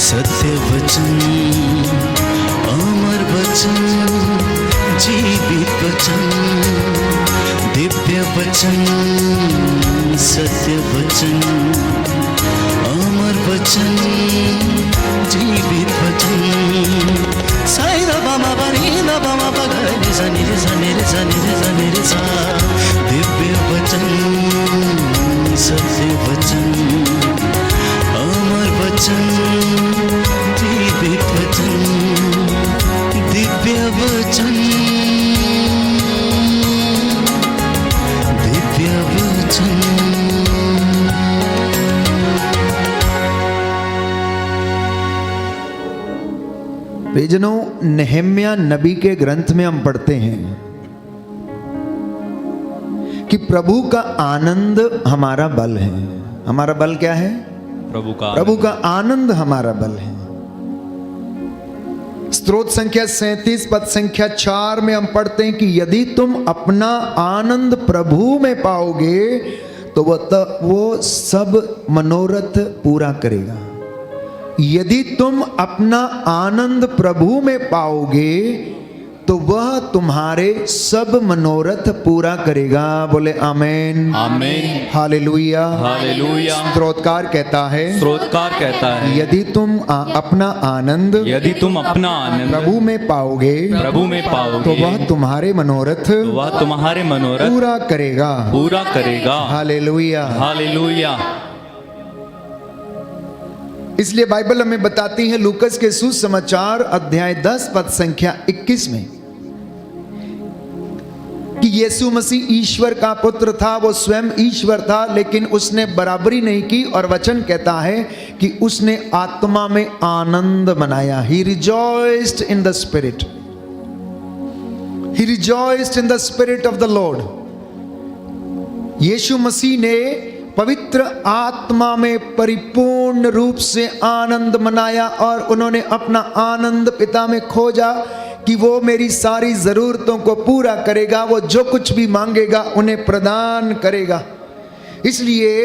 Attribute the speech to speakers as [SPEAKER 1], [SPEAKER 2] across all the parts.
[SPEAKER 1] सत्य वचन, अमर वचन, जीवित वचन, दिव्य वचन, सत्य वचन, अमर वचन, जीवित वचन। साई दा बामा बनी दा बामा बगरे रे सा रे सा रे सा रे सा। दिव्य वचन, सत्य वचन, अमर वचन, जीवित वचन, दिव्य वचन, दिव्य वचन।
[SPEAKER 2] प्रियजनों, नेहम्या नबी के ग्रंथ में हम पढ़ते हैं कि प्रभु का आनंद हमारा बल है। हमारा बल क्या है? प्रभु का आनंद हमारा बल है। स्तोत्र संख्या 37 पद संख्या 4 में हम पढ़ते हैं कि यदि तुम अपना आनंद प्रभु में पाओगे तो वो सब मनोरथ पूरा करेगा। यदि तुम अपना आनंद प्रभु में पाओगे तो वह तुम्हारे सब मनोरथ पूरा करेगा। बोले आमेन,
[SPEAKER 3] आमेन,
[SPEAKER 2] हालेलुया,
[SPEAKER 3] हालेलुया।
[SPEAKER 2] स्तोत्रकार कहता है यदि तुम अपना आनंद प्रभु में पाओगे तो वह तुम्हारे मनोरथ पूरा करेगा। Hallelujah,
[SPEAKER 3] hallelujah.
[SPEAKER 2] इसलिए बाइबल हमें बताती है लूकस के सुसमाचार अध्याय 10 पद संख्या 21 में कि यीशु मसीह ईश्वर का पुत्र था, वो स्वयं ईश्वर था, लेकिन उसने बराबरी नहीं की। और वचन कहता है कि उसने आत्मा में आनंद मनाया। He rejoiced in the spirit. He rejoiced in the spirit of the Lord. यीशु मसीह ने पवित्र आत्मा में परिपूर्ण रूप से आनंद मनाया और उन्होंने अपना आनंद पिता में खोजा कि वो मेरी सारी जरूरतों को पूरा करेगा, वो जो कुछ भी मांगेगा उन्हें प्रदान करेगा। इसलिए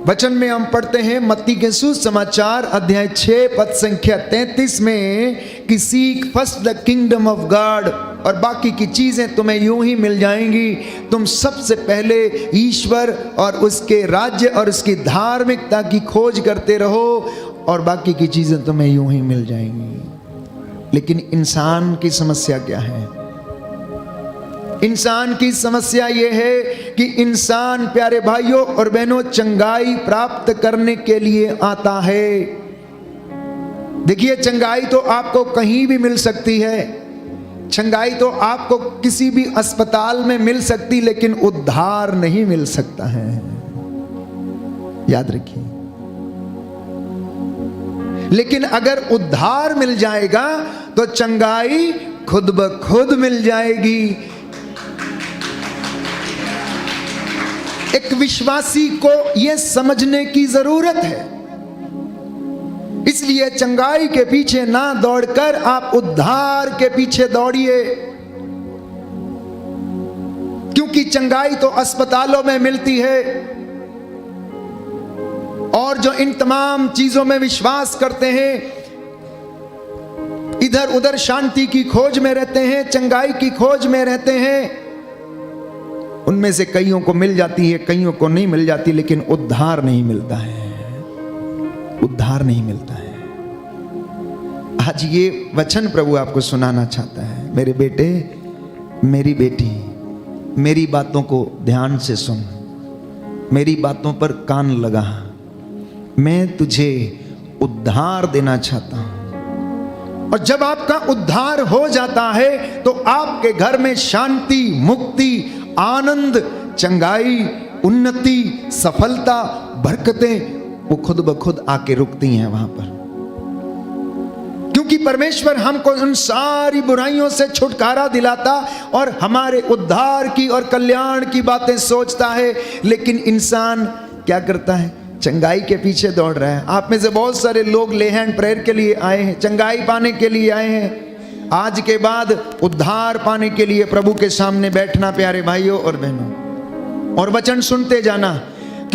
[SPEAKER 2] वचन में हम पढ़ते हैं मत्ती के सुसमाचार अध्याय 6 पद संख्या 33 में कि seek first the kingdom of God, और बाकी की चीजें तुम्हें यूं ही मिल जाएंगी। तुम सबसे पहले ईश्वर और उसके राज्य और उसकी धार्मिकता की खोज करते रहो और बाकी की चीजें तुम्हें यूं ही मिल जाएंगी। लेकिन इंसान की समस्या क्या है? इंसान की समस्या यह है कि इंसान, प्यारे भाइयों और बहनों, चंगाई प्राप्त करने के लिए आता है। देखिए, चंगाई तो आपको कहीं भी मिल सकती है, चंगाई तो आपको किसी भी अस्पताल में मिल सकती, लेकिन उद्धार नहीं मिल सकता है। याद रखिए। लेकिन अगर उद्धार मिल जाएगा तो चंगाई खुद ब खुद मिल जाएगी। एक विश्वासी को यह समझने की जरूरत है। इसलिए चंगाई के पीछे ना दौड़कर आप उद्धार के पीछे दौड़िए, क्योंकि चंगाई तो अस्पतालों में मिलती है। और जो इन तमाम चीजों में विश्वास करते हैं, इधर उधर शांति की खोज में रहते हैं, चंगाई की खोज में रहते हैं, उनमें से कईयों को मिल जाती है, कईयों को नहीं मिल जाती, लेकिन उद्धार नहीं मिलता है। उद्धार नहीं मिलता है। आज ये वचन प्रभु आपको सुनाना चाहता है। मेरे बेटे, मेरी बेटी, मेरी बातों को ध्यान से सुन, मेरी बातों पर कान लगा। मैं तुझे उद्धार देना चाहता हूं। और जब आपका उद्धार हो जाता है तो आपके घर में शांति, मुक्ति, आनंद, चंगाई, उन्नति, सफलता, बरकतें वो खुद ब खुद आके रुकती हैं वहां पर। क्योंकि परमेश्वर हमको उन सारी बुराइयों से छुटकारा दिलाता और हमारे उद्धार की और कल्याण की बातें सोचता है। लेकिन इंसान क्या करता है? चंगाई के पीछे दौड़ रहा है। आप में से बहुत सारे लोग ले हैंड प्रेयर के लिए आए हैं, चंगाई पाने के लिए आए हैं। आज के बाद उद्धार पाने के लिए प्रभु के सामने बैठना प्यारे भाइयों और बहनों, और वचन सुनते जाना।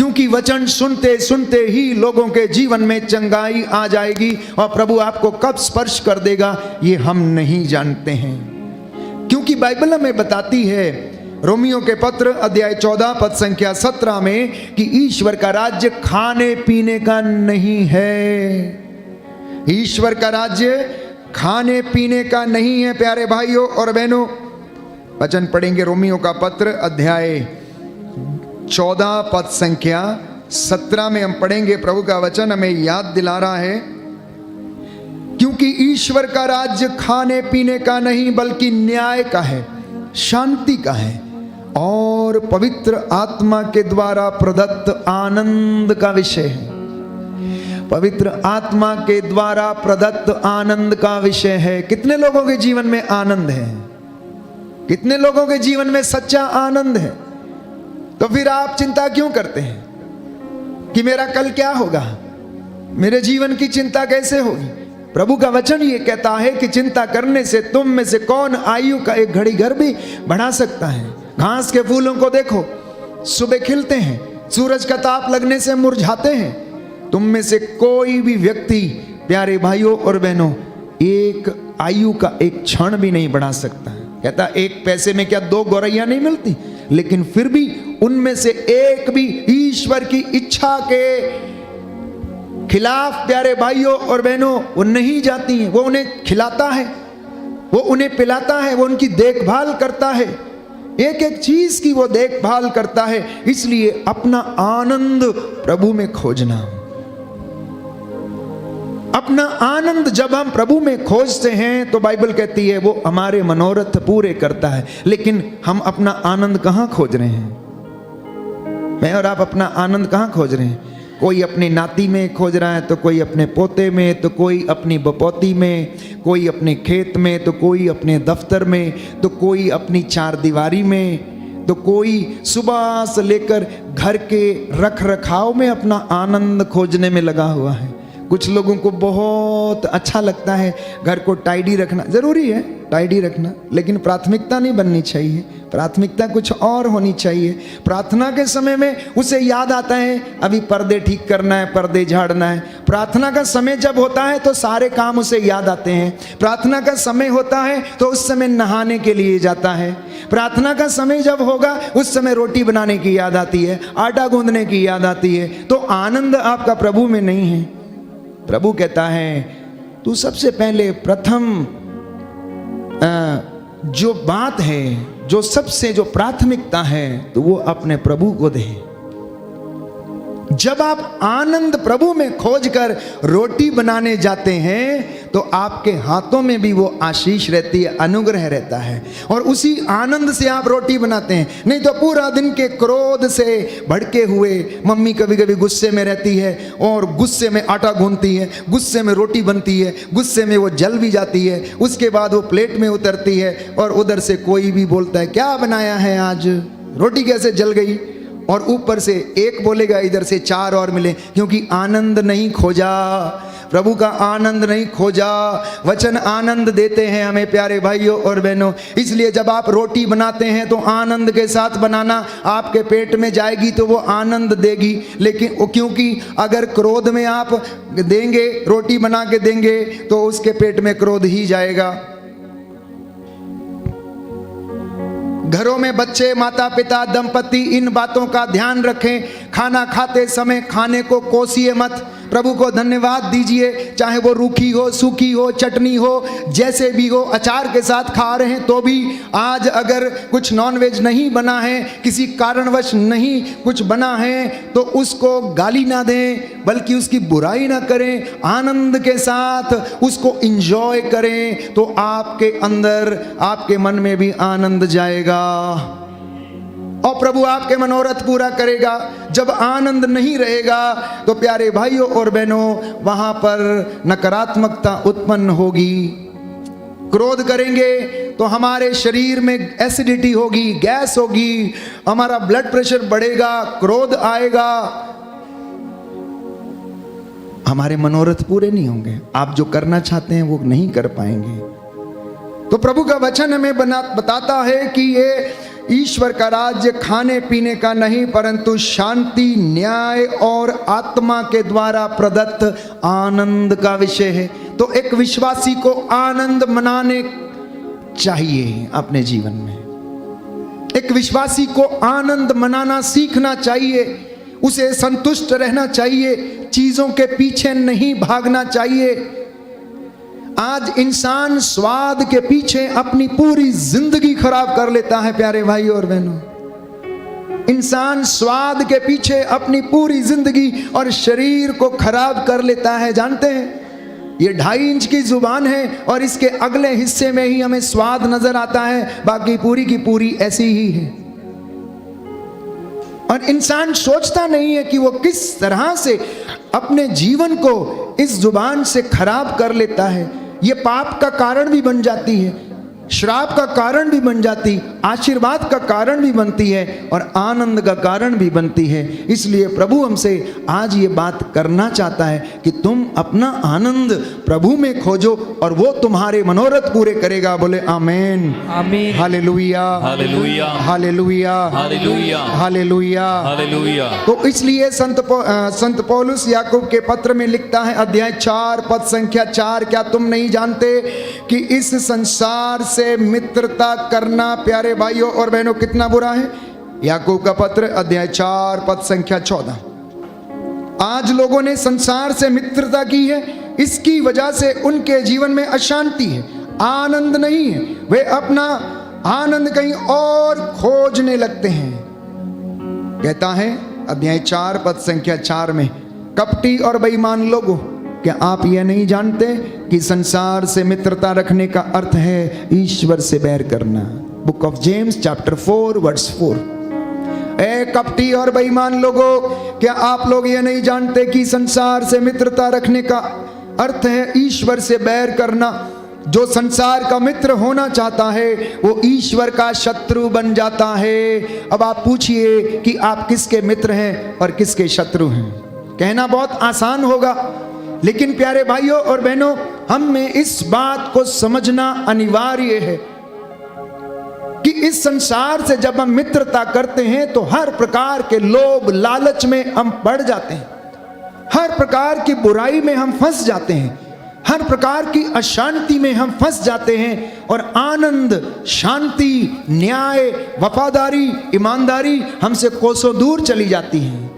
[SPEAKER 2] क्योंकि वचन सुनते सुनते ही लोगों के जीवन में चंगाई आ जाएगी, और प्रभु आपको कब स्पर्श कर देगा ये हम नहीं जानते हैं। क्योंकि बाइबल हमें बताती है, रोमियो के पत्र अध्याय 14 पद संख्या 17 में, कि ईश्वर का राज्य खाने पीने का नहीं है। ईश्वर का राज्य खाने पीने का नहीं है। प्यारे भाइयों और बहनों, वचन पढ़ेंगे रोमियो का पत्र अध्याय 14 पद संख्या 17 में हम पढ़ेंगे। प्रभु का वचन हमें याद दिला रहा है, क्योंकि ईश्वर का राज्य खाने पीने का नहीं बल्कि न्याय का है, शांति का है और पवित्र आत्मा के द्वारा प्रदत्त आनंद का विषय है। पवित्र आत्मा के द्वारा प्रदत्त आनंद का विषय है। कितने लोगों के जीवन में आनंद है? कितने लोगों के जीवन में सच्चा आनंद है? तो फिर आप चिंता क्यों करते हैं कि मेरा कल क्या होगा, मेरे जीवन की चिंता कैसे होगी? प्रभु का वचन ये कहता है कि चिंता करने से तुम में से कौन आयु का एक घड़ी घर भी बढ़ा सकता है? घास के फूलों को देखो, सुबह खिलते हैं, सूरज का ताप लगने से मुरझाते हैं। तुम में से कोई भी व्यक्ति, प्यारे भाइयों और बहनों, एक आयु का एक क्षण भी नहीं बढ़ा सकता है। कहता एक पैसे में क्या 2 गौरैया नहीं मिलती, लेकिन फिर भी उनमें से एक भी ईश्वर की इच्छा के खिलाफ, प्यारे भाइयों और बहनों, वो नहीं जाती हैं। वो उन्हें खिलाता है, वो उन्हें पिलाता है, वो उनकी देखभाल करता है, एक एक चीज की वो देखभाल करता है। इसलिए अपना आनंद प्रभु में खोजना। अपना आनंद जब हम प्रभु में खोजते हैं तो बाइबल कहती है वो हमारे मनोरथ पूरे करता है। लेकिन हम अपना आनंद कहाँ खोज रहे हैं? मैं और आप अपना आनंद कहाँ खोज रहे हैं? कोई अपनी नाती में खोज रहा है, तो कोई अपने पोते में, तो कोई अपनी बपोती में, कोई अपने खेत में, तो कोई अपने दफ्तर में, तो कोई अपनी चार दीवारी में, तो कोई सुबह से लेकर घर के रख रखाव में अपना आनंद खोजने में लगा हुआ है। कुछ लोगों को बहुत अच्छा लगता है घर को टाइडी रखना। जरूरी है टाइडी रखना, लेकिन प्राथमिकता नहीं बननी चाहिए। प्राथमिकता कुछ और होनी चाहिए। प्रार्थना के समय में उसे याद आता है अभी पर्दे ठीक करना है, पर्दे झाड़ना है। प्रार्थना का समय जब होता है तो सारे काम उसे याद आते हैं। प्रार्थना का समय होता है तो उस समय नहाने के लिए जाता है। प्रार्थना का समय जब होगा उस समय रोटी बनाने की याद आती है, आटा गूंदने की याद आती है। तो आनंद आपका प्रभु में नहीं है। प्रभु कहता है तू सबसे पहले प्रथम जो बात है, जो सबसे जो प्राथमिकता है, तो वो अपने प्रभु को दे। जब आप आनंद प्रभु में खोजकर रोटी बनाने जाते हैं तो आपके हाथों में भी वो आशीष रहती है, अनुग्रह रहता है, और उसी आनंद से आप रोटी बनाते हैं। नहीं तो पूरा दिन के क्रोध से भड़के हुए, मम्मी कभी कभी गुस्से में रहती है और गुस्से में आटा गूंथती है, गुस्से में रोटी बनती है, गुस्से में वो जल भी जाती है, उसके बाद वो प्लेट में उतरती है और उधर से कोई भी बोलता है क्या बनाया है आज, रोटी कैसे जल गई, और ऊपर से एक बोलेगा इधर से 4 और मिले, क्योंकि आनंद नहीं खोजा, प्रभु का आनंद नहीं खोजा। वचन आनंद देते हैं हमें प्यारे भाइयों और बहनों। इसलिए जब आप रोटी बनाते हैं तो आनंद के साथ बनाना, आपके पेट में जाएगी तो वो आनंद देगी। लेकिन क्योंकि अगर क्रोध में आप देंगे, रोटी बना के देंगे, तो उसके पेट में क्रोध ही जाएगा। घरों में बच्चे, माता पिता, दंपति इन बातों का ध्यान रखें। खाना खाते समय खाने को कोसिए मत, प्रभु को धन्यवाद दीजिए। चाहे वो रूखी हो, सूखी हो, चटनी हो, जैसे भी हो, अचार के साथ खा रहे हैं तो भी। आज अगर कुछ नॉनवेज नहीं बना है, किसी कारणवश नहीं कुछ बना है, तो उसको गाली ना दें, बल्कि उसकी बुराई ना करें, आनंद के साथ उसको एंजॉय करें, तो आपके अंदर, आपके मन में भी आनंद जाएगा और प्रभु आपके मनोरथ पूरा करेगा। जब आनंद नहीं रहेगा तो प्यारे भाइयों और बहनों, वहां पर नकारात्मकता उत्पन्न होगी। क्रोध करेंगे तो हमारे शरीर में एसिडिटी होगी, गैस होगी, हमारा ब्लड प्रेशर बढ़ेगा, क्रोध आएगा, हमारे मनोरथ पूरे नहीं होंगे। आप जो करना चाहते हैं वो नहीं कर पाएंगे। तो प्रभु का वचन हमें बताता है कि ये ईश्वर का राज्य खाने पीने का नहीं, परंतु शांति, न्याय और आत्मा के द्वारा प्रदत्त आनंद का विषय है। तो एक विश्वासी को आनंद मनाने चाहिए अपने जीवन में। एक विश्वासी को आनंद मनाना सीखना चाहिए, उसे संतुष्ट रहना चाहिए, चीजों के पीछे नहीं भागना चाहिए। आज इंसान स्वाद के पीछे अपनी पूरी जिंदगी खराब कर लेता है प्यारे भाई और बहनों। इंसान स्वाद के पीछे अपनी पूरी जिंदगी और शरीर को खराब कर लेता है। जानते हैं, ये 2.5 इंच की जुबान है और इसके अगले हिस्से में ही हमें स्वाद नजर आता है, बाकी पूरी की पूरी ऐसी ही है। और इंसान सोचता नहीं है कि वो किस तरह से अपने जीवन को इस जुबान से खराब कर लेता है। ये पाप का कारण भी बन जाती है, श्राप का कारण भी बन जाती, आशीर्वाद का कारण भी बनती है और आनंद का कारण भी बनती है। इसलिए प्रभु हमसे आज ये बात करना चाहता है कि तुम अपना आनंद प्रभु में खोजो और वो तुम्हारे मनोरथ पूरे करेगा। बोले आमीन,
[SPEAKER 3] आमीन,
[SPEAKER 2] hallelujah,
[SPEAKER 3] hallelujah,
[SPEAKER 2] hallelujah,
[SPEAKER 3] hallelujah,
[SPEAKER 2] hallelujah,
[SPEAKER 3] hallelujah.
[SPEAKER 2] तो इसलिए संत पौलुस याकूब के पत्र में लिखता है, अध्याय 4 पद संख्या 4, क्या तुम नहीं जानते कि इस संसार से मित्रता करना प्यारे भाइयों और बहनों कितना बुरा है। याकूब का पत्र अध्याय 4 पद संख्या 14। आज लोगों ने संसार से मित्रता की है, इसकी वजह से उनके जीवन में अशांति है, आनंद नहीं है। वे अपना आनंद कहीं और खोजने लगते हैं। कहता है अध्याय 4 पद संख्या 4 में, कपटी और बेईमान लोगों, क्या आप यह नहीं जानते कि संसार से मित्रता रखने का अर्थ है ईश्वर से बैर करना। Book of James chapter 4 verse 4। ए कपटी और बेईमान लोगों, क्या आप लोग यह नहीं जानते कि संसार से मित्रता रखने का अर्थ है ईश्वर से बैर करना। जो संसार का मित्र होना चाहता है वो ईश्वर का शत्रु बन जाता है। अब आप पूछिए कि आप किसके मित्र हैं और किसके शत्रु हैं। कहना बहुत आसान होगा, लेकिन प्यारे भाइयों और बहनों, हमें इस बात को समझना अनिवार्य है कि इस संसार से जब हम मित्रता करते हैं तो हर प्रकार के लोभ लालच में हम पड़ जाते हैं, हर प्रकार की बुराई में हम फंस जाते हैं, हर प्रकार की अशांति में हम फंस जाते हैं और आनंद, शांति, न्याय, वफादारी, ईमानदारी हमसे कोसों दूर चली जाती है,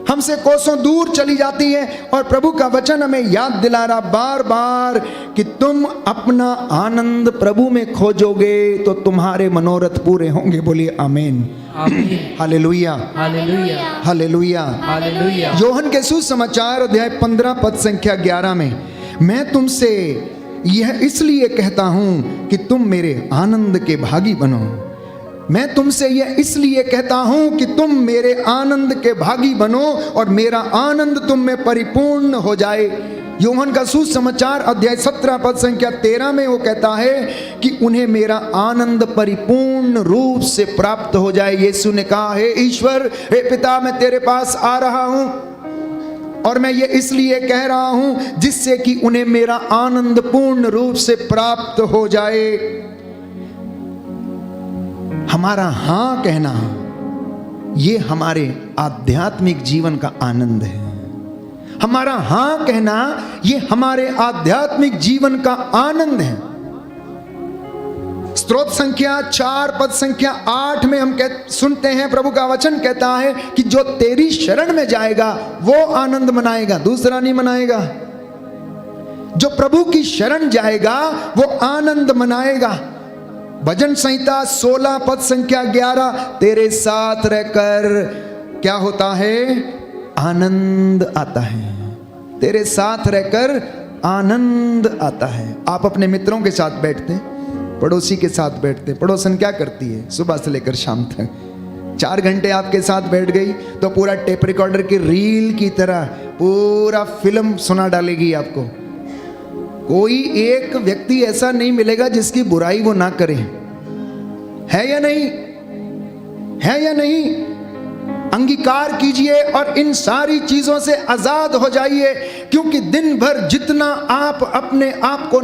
[SPEAKER 2] हमसे कोसों दूर चली जाती है। और प्रभु का वचन हमें याद दिला रहा बार बार कि तुम अपना आनंद प्रभु में खोजोगे तो तुम्हारे मनोरथ पूरे होंगे। बोलिए आमीन, hallelujah,
[SPEAKER 3] hallelujah,
[SPEAKER 2] hallelujah,
[SPEAKER 3] hallelujah.
[SPEAKER 2] Yohan के सुसमाचार अध्याय 15 पद संख्या 11 में, मैं तुमसे यह इसलिए कहता हूं कि तुम मेरे आनंद के भागी बनो। मैं तुमसे यह इसलिए कहता हूं कि तुम मेरे आनंद के भागी बनो और मेरा आनंद तुम में परिपूर्ण हो जाए। यूहन्ना का सुसमाचार अध्याय 17 पद संख्या 13 में वो कहता है कि उन्हें मेरा आनंद परिपूर्ण रूप से प्राप्त हो जाए। यीशु ने कहा, हे ईश्वर, हे पिता, मैं तेरे पास आ रहा हूं और मैं ये इसलिए कह रहा हूं जिससे कि उन्हें मेरा आनंद पूर्ण रूप से प्राप्त हो जाए। हमारा हां कहना ये हमारे आध्यात्मिक जीवन का आनंद है। हमारा हां कहना ये हमारे आध्यात्मिक जीवन का आनंद है। स्तोत्र संख्या 4 पद संख्या 8 में हम सुनते हैं, प्रभु का वचन कहता है कि जो तेरी शरण में जाएगा वो आनंद मनाएगा, दूसरा नहीं मनाएगा। जो प्रभु की शरण जाएगा वो आनंद मनाएगा। भजन संहिता 16 पद संख्या 11, तेरे साथ रहकर क्या होता है? आनंद आता है। तेरे साथ रहकर आनंद आता है। आप अपने मित्रों के साथ बैठते हैं, पड़ोसी के साथ बैठते हैं। पड़ोसन क्या करती है? सुबह से लेकर शाम तक 4 घंटे आपके साथ बैठ गई तो पूरा टेप रिकॉर्डर की रील की तरह पूरा फिल्म सुना डालेगी आपको। कोई एक व्यक्ति ऐसा नहीं मिलेगा जिसकी बुराई वो ना करे। है या नहीं? है या नहीं? अंगीकार कीजिए और इन सारी चीजों से आजाद हो जाइए क्योंकि दिन भर जितना आप अपने आप को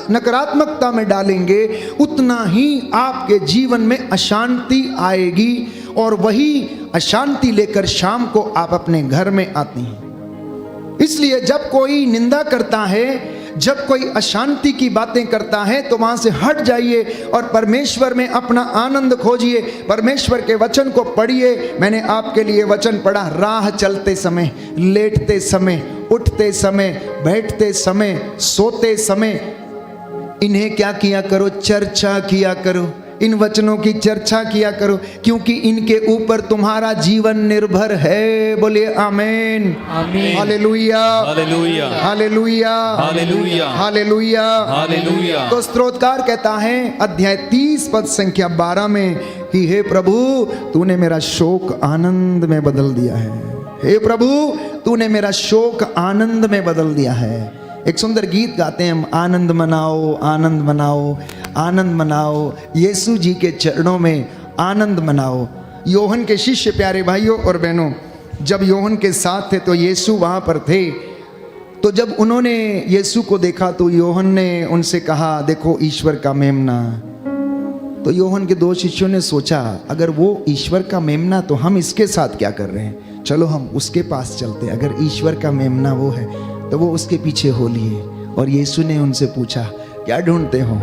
[SPEAKER 2] नकारात्मकता में डालेंगे उतना ही आपके जीवन में अशांति आएगी, और वही अशांति लेकर शाम को आप अपने घर में आती हैं। इसलिए जब कोई निंदा करता है, जब कोई अशांति की बातें करता है, तो वहां से हट जाइए और परमेश्वर में अपना आनंद खोजिए, परमेश्वर के वचन को पढ़िए। मैंने आपके लिए वचन पढ़ा, राह चलते समय, लेटते समय, उठते समय, बैठते समय, सोते समय इन्हें क्या किया करो? चर्चा किया करो, इन वचनों की चर्चा किया करो, क्योंकि इनके ऊपर तुम्हारा जीवन निर्भर है। बोलिए आमीन,
[SPEAKER 3] आमीन,
[SPEAKER 2] hallelujah,
[SPEAKER 3] hallelujah,
[SPEAKER 2] hallelujah,
[SPEAKER 3] hallelujah,
[SPEAKER 2] hallelujah,
[SPEAKER 3] hallelujah.
[SPEAKER 2] तो स्तोत्रकार कहता है अध्याय 30 पद संख्या 12 में कि हे प्रभु तूने मेरा शोक आनंद में बदल दिया है। हे प्रभु तूने मेरा शोक आनंद में बदल दिया है। एक सुंदर गीत गाते हैं हम, आनंद मनाओ, आनंद मनाओ, आनंद मनाओ, यीशु जी के चरणों में आनंद मनाओ। योहन के शिष्य प्यारे भाइयों और बहनों, जब योहन के साथ थे तो यीशु वहाँ पर थे। तो जब उन्होंने यीशु को देखा तो योहन ने उनसे कहा, देखो ईश्वर का मेमना। तो योहन के दो शिष्यों ने सोचा, अगर वो ईश्वर का मेमना तो हम इसके साथ क्या कर रहे हैं, चलो हम उसके पास चलते। अगर ईश्वर का मेमना वो है तो वो उसके पीछे हो लिए। और यीशु ने उनसे पूछा, क्या ढूंढते हो,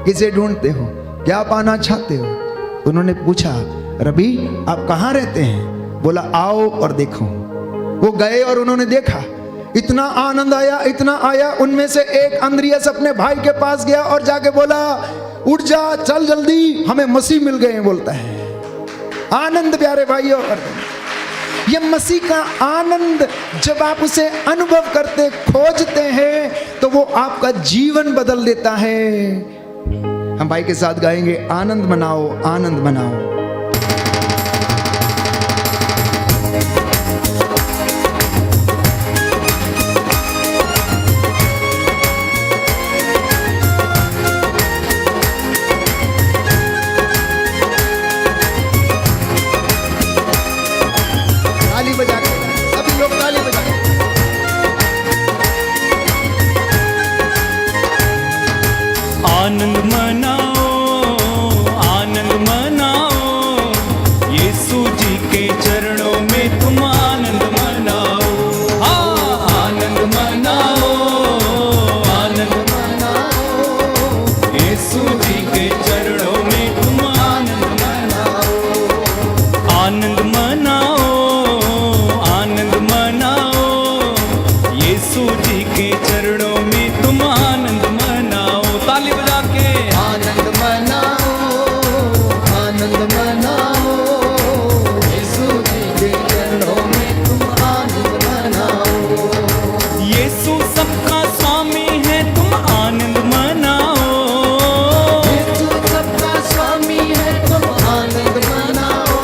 [SPEAKER 2] किसे ढूंढते हो, क्या पाना चाहते हो? उन्होंने पूछा, रबी आप कहाँ रहते हैं? बोला आओ और देखो। वो गए और उन्होंने देखा, इतना आनंद आया, इतना आया। उनमें से एक अंद्रियास अपने भाई के पास गया और जाके बोला, उठ जा, चल जल्दी, हमें मसीह मिल गए। बोलता है आनंद प्यारे भाइयों, ये मसीह का आनंद जब आप उसे अनुभव करते, खोजते हैं, तो वो आपका जीवन बदल देता है। हम भाई के साथ गाएंगे, आनंद मनाओ, आनंद मनाओ। ताली बजा के, सभी लोग ताली बजा के।
[SPEAKER 3] आनंद मनाओ, आनंद मनाओ, यीशु जी के चरणों में तुम आनंद मनाओ। हाँ, आनंद मनाओ, आनंद मनाओ, यीशु जी के चरणों में तुम आनंद मनाओ। आनंद मनाओ, आनंद मनाओ, यीशु जी के चरणों में तुम आनंद मनाओ। ताली बजा के
[SPEAKER 2] आनंद मनाओ, आनंद मनाओ, यीशु जी के चरणों में तुम आनंद मनाओ।
[SPEAKER 3] यीशु सबका स्वामी है, तुम आनंद मनाओ।
[SPEAKER 2] यीशु सबका स्वामी है, तुम आनंद मनाओ।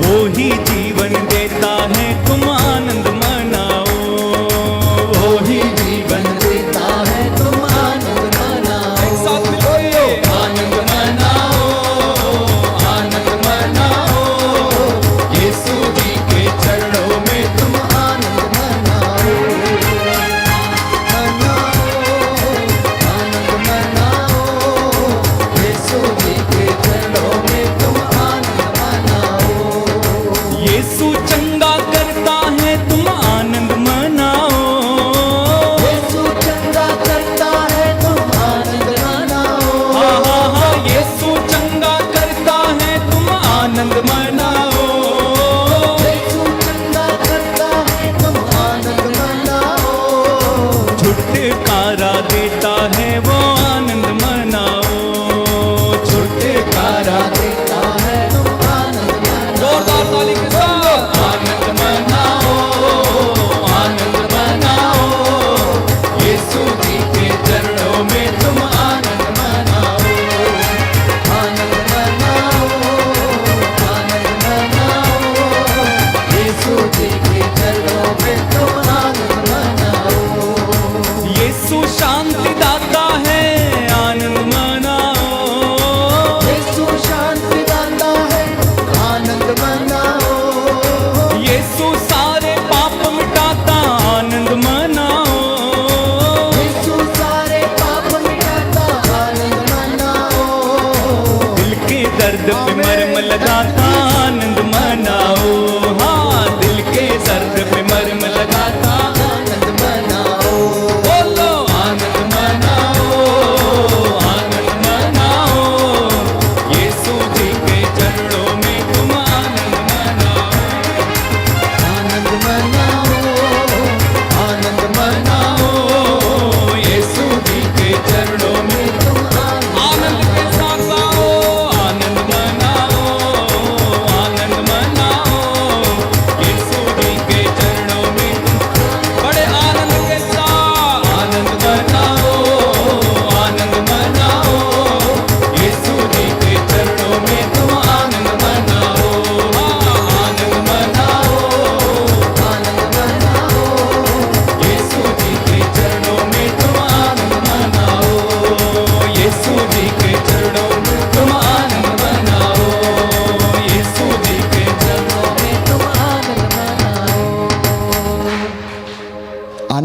[SPEAKER 3] वो ही जीवन देता है, तुम आनंद मनाओ। वो ही
[SPEAKER 2] जीवन देता है, तुम आनंद मनाओ।
[SPEAKER 3] एक साथ मिलके
[SPEAKER 2] आनंद मनाओ, आनंद मनाओ, यीशु जी के चरणों में तुम आनंद मनाओ। आनंद मनाओ, यीशु जी के चरणों में तुम आनंद मनाओ।